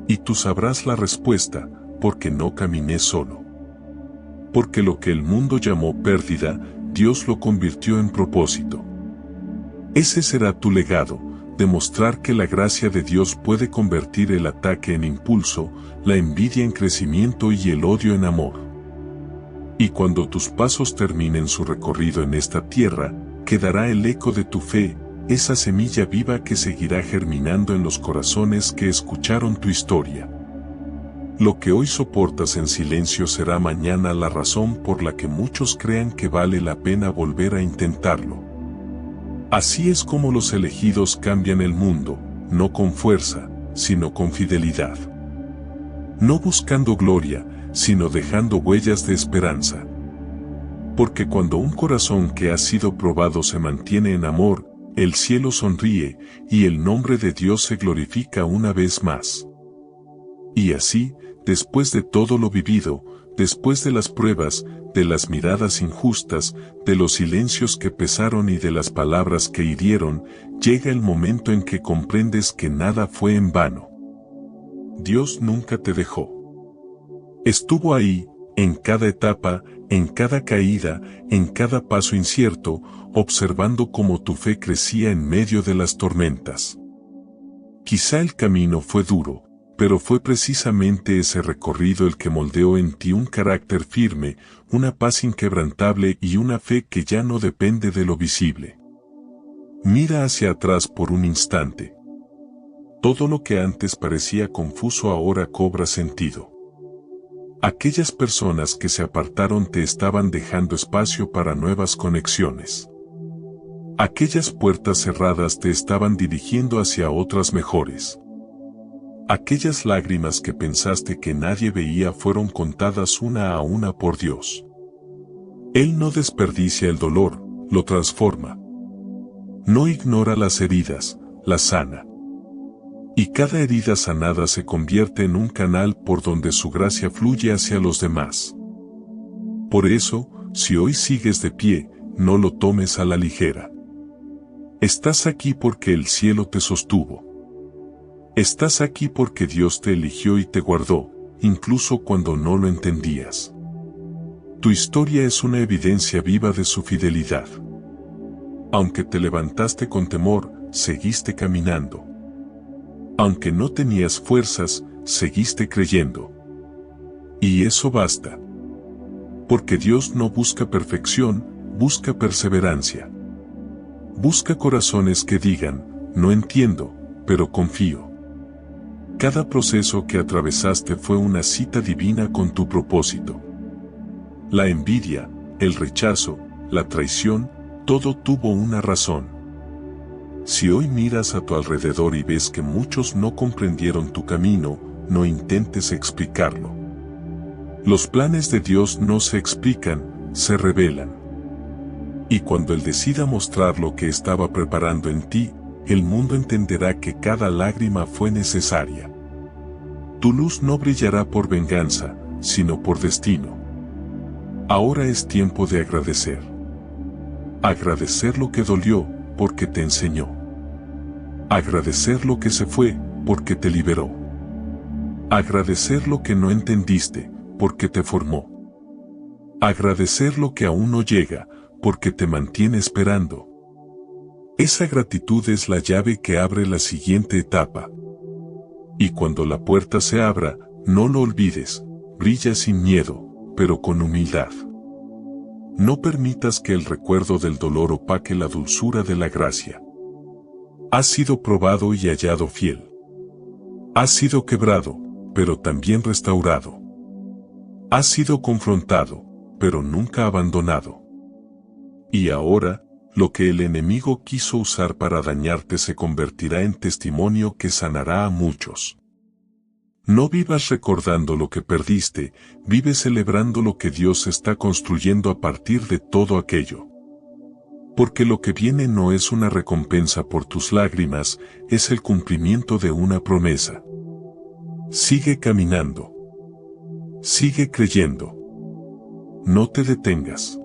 Y tú sabrás la respuesta, porque no caminé solo. Porque lo que el mundo llamó pérdida, Dios lo convirtió en propósito. Ese será tu legado, demostrar que la gracia de Dios puede convertir el ataque en impulso, la envidia en crecimiento y el odio en amor. Y cuando tus pasos terminen su recorrido en esta tierra, quedará el eco de tu fe, esa semilla viva que seguirá germinando en los corazones que escucharon tu historia. Lo que hoy soportas en silencio será mañana la razón por la que muchos crean que vale la pena volver a intentarlo. Así es como los elegidos cambian el mundo, no con fuerza, sino con fidelidad. No buscando gloria, sino dejando huellas de esperanza. Porque cuando un corazón que ha sido probado se mantiene en amor, el cielo sonríe, y el nombre de Dios se glorifica una vez más. Y así, después de todo lo vivido, después de las pruebas, de las miradas injustas, de los silencios que pesaron y de las palabras que hirieron, llega el momento en que comprendes que nada fue en vano. Dios nunca te dejó. Estuvo ahí, en cada etapa, en cada caída, en cada paso incierto, observando cómo tu fe crecía en medio de las tormentas. Quizá el camino fue duro, pero fue precisamente ese recorrido el que moldeó en ti un carácter firme, una paz inquebrantable y una fe que ya no depende de lo visible. Mira hacia atrás por un instante. Todo lo que antes parecía confuso ahora cobra sentido. Aquellas personas que se apartaron te estaban dejando espacio para nuevas conexiones. Aquellas puertas cerradas te estaban dirigiendo hacia otras mejores. Aquellas lágrimas que pensaste que nadie veía fueron contadas una a una por Dios. Él no desperdicia el dolor, lo transforma. No ignora las heridas, las sana. Y cada herida sanada se convierte en un canal por donde su gracia fluye hacia los demás. Por eso, si hoy sigues de pie, no lo tomes a la ligera. Estás aquí porque el cielo te sostuvo. Estás aquí porque Dios te eligió y te guardó, incluso cuando no lo entendías. Tu historia es una evidencia viva de su fidelidad. Aunque te levantaste con temor, seguiste caminando. Aunque no tenías fuerzas, seguiste creyendo. Y eso basta. Porque Dios no busca perfección, busca perseverancia. Busca corazones que digan, no entiendo, pero confío. Cada proceso que atravesaste fue una cita divina con tu propósito. La envidia, el rechazo, la traición, todo tuvo una razón. Si hoy miras a tu alrededor y ves que muchos no comprendieron tu camino, no intentes explicarlo. Los planes de Dios no se explican, se revelan. Y cuando Él decida mostrar lo que estaba preparando en ti, el mundo entenderá que cada lágrima fue necesaria. Tu luz no brillará por venganza, sino por destino. Ahora es tiempo de agradecer. Agradecer lo que dolió, porque te enseñó. Agradecer lo que se fue, porque te liberó. Agradecer lo que no entendiste, porque te formó. Agradecer lo que aún no llega, porque te mantiene esperando. Esa gratitud es la llave que abre la siguiente etapa. Y cuando la puerta se abra, no lo olvides, brilla sin miedo, pero con humildad. No permitas que el recuerdo del dolor opaque la dulzura de la gracia. Has sido probado y hallado fiel. Has sido quebrado, pero también restaurado. Has sido confrontado, pero nunca abandonado. Y ahora, lo que el enemigo quiso usar para dañarte se convertirá en testimonio que sanará a muchos. No vivas recordando lo que perdiste, vive celebrando lo que Dios está construyendo a partir de todo aquello. Porque lo que viene no es una recompensa por tus lágrimas, es el cumplimiento de una promesa. Sigue caminando. Sigue creyendo. No te detengas.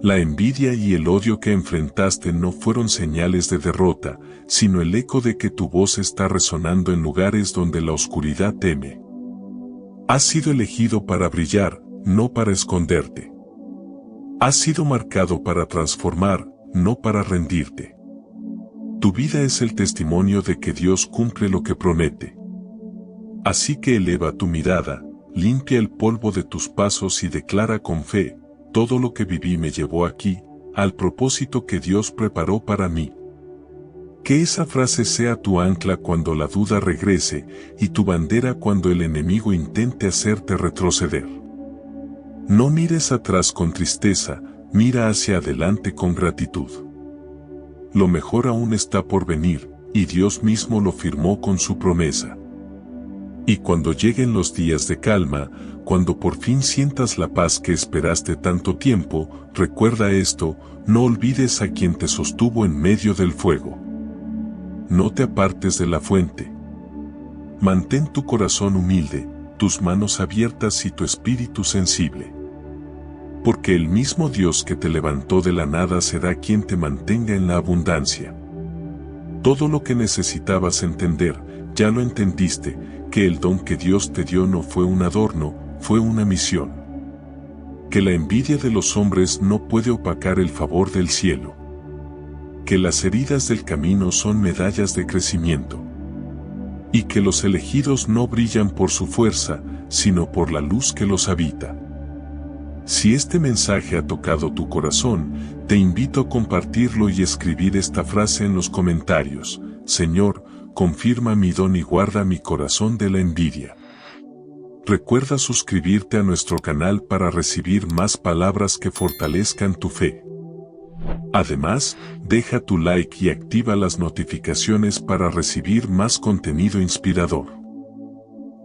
La envidia y el odio que enfrentaste no fueron señales de derrota, sino el eco de que tu voz está resonando en lugares donde la oscuridad teme. Has sido elegido para brillar, no para esconderte. Has sido marcado para transformar, no para rendirte. Tu vida es el testimonio de que Dios cumple lo que promete. Así que eleva tu mirada, limpia el polvo de tus pasos y declara con fe, todo lo que viví me llevó aquí, al propósito que Dios preparó para mí. Que esa frase sea tu ancla cuando la duda regrese y tu bandera cuando el enemigo intente hacerte retroceder. No mires atrás con tristeza, mira hacia adelante con gratitud. Lo mejor aún está por venir, y Dios mismo lo firmó con su promesa. Y cuando lleguen los días de calma, cuando por fin sientas la paz que esperaste tanto tiempo, recuerda esto, no olvides a quien te sostuvo en medio del fuego. No te apartes de la fuente. Mantén tu corazón humilde, tus manos abiertas y tu espíritu sensible. Porque el mismo Dios que te levantó de la nada será quien te mantenga en la abundancia. Todo lo que necesitabas entender, ya lo entendiste, que el don que Dios te dio no fue un adorno, fue una misión. Que la envidia de los hombres no puede opacar el favor del cielo. Que las heridas del camino son medallas de crecimiento. Y que los elegidos no brillan por su fuerza, sino por la luz que los habita. Si este mensaje ha tocado tu corazón, te invito a compartirlo y escribir esta frase en los comentarios: Señor, confirma mi don y guarda mi corazón de la envidia. Recuerda suscribirte a nuestro canal para recibir más palabras que fortalezcan tu fe. Además, deja tu like y activa las notificaciones para recibir más contenido inspirador.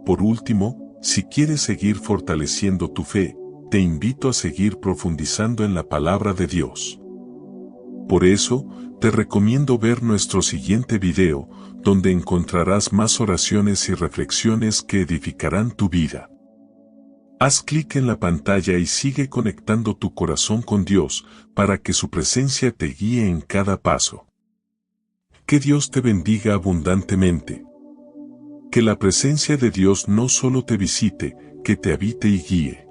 Por último, si quieres seguir fortaleciendo tu fe, te invito a seguir profundizando en la palabra de Dios. Por eso, te recomiendo ver nuestro siguiente video, donde encontrarás más oraciones y reflexiones que edificarán tu vida. Haz clic en la pantalla y sigue conectando tu corazón con Dios, para que su presencia te guíe en cada paso. Que Dios te bendiga abundantemente. Que la presencia de Dios no solo te visite, que te habite y guíe.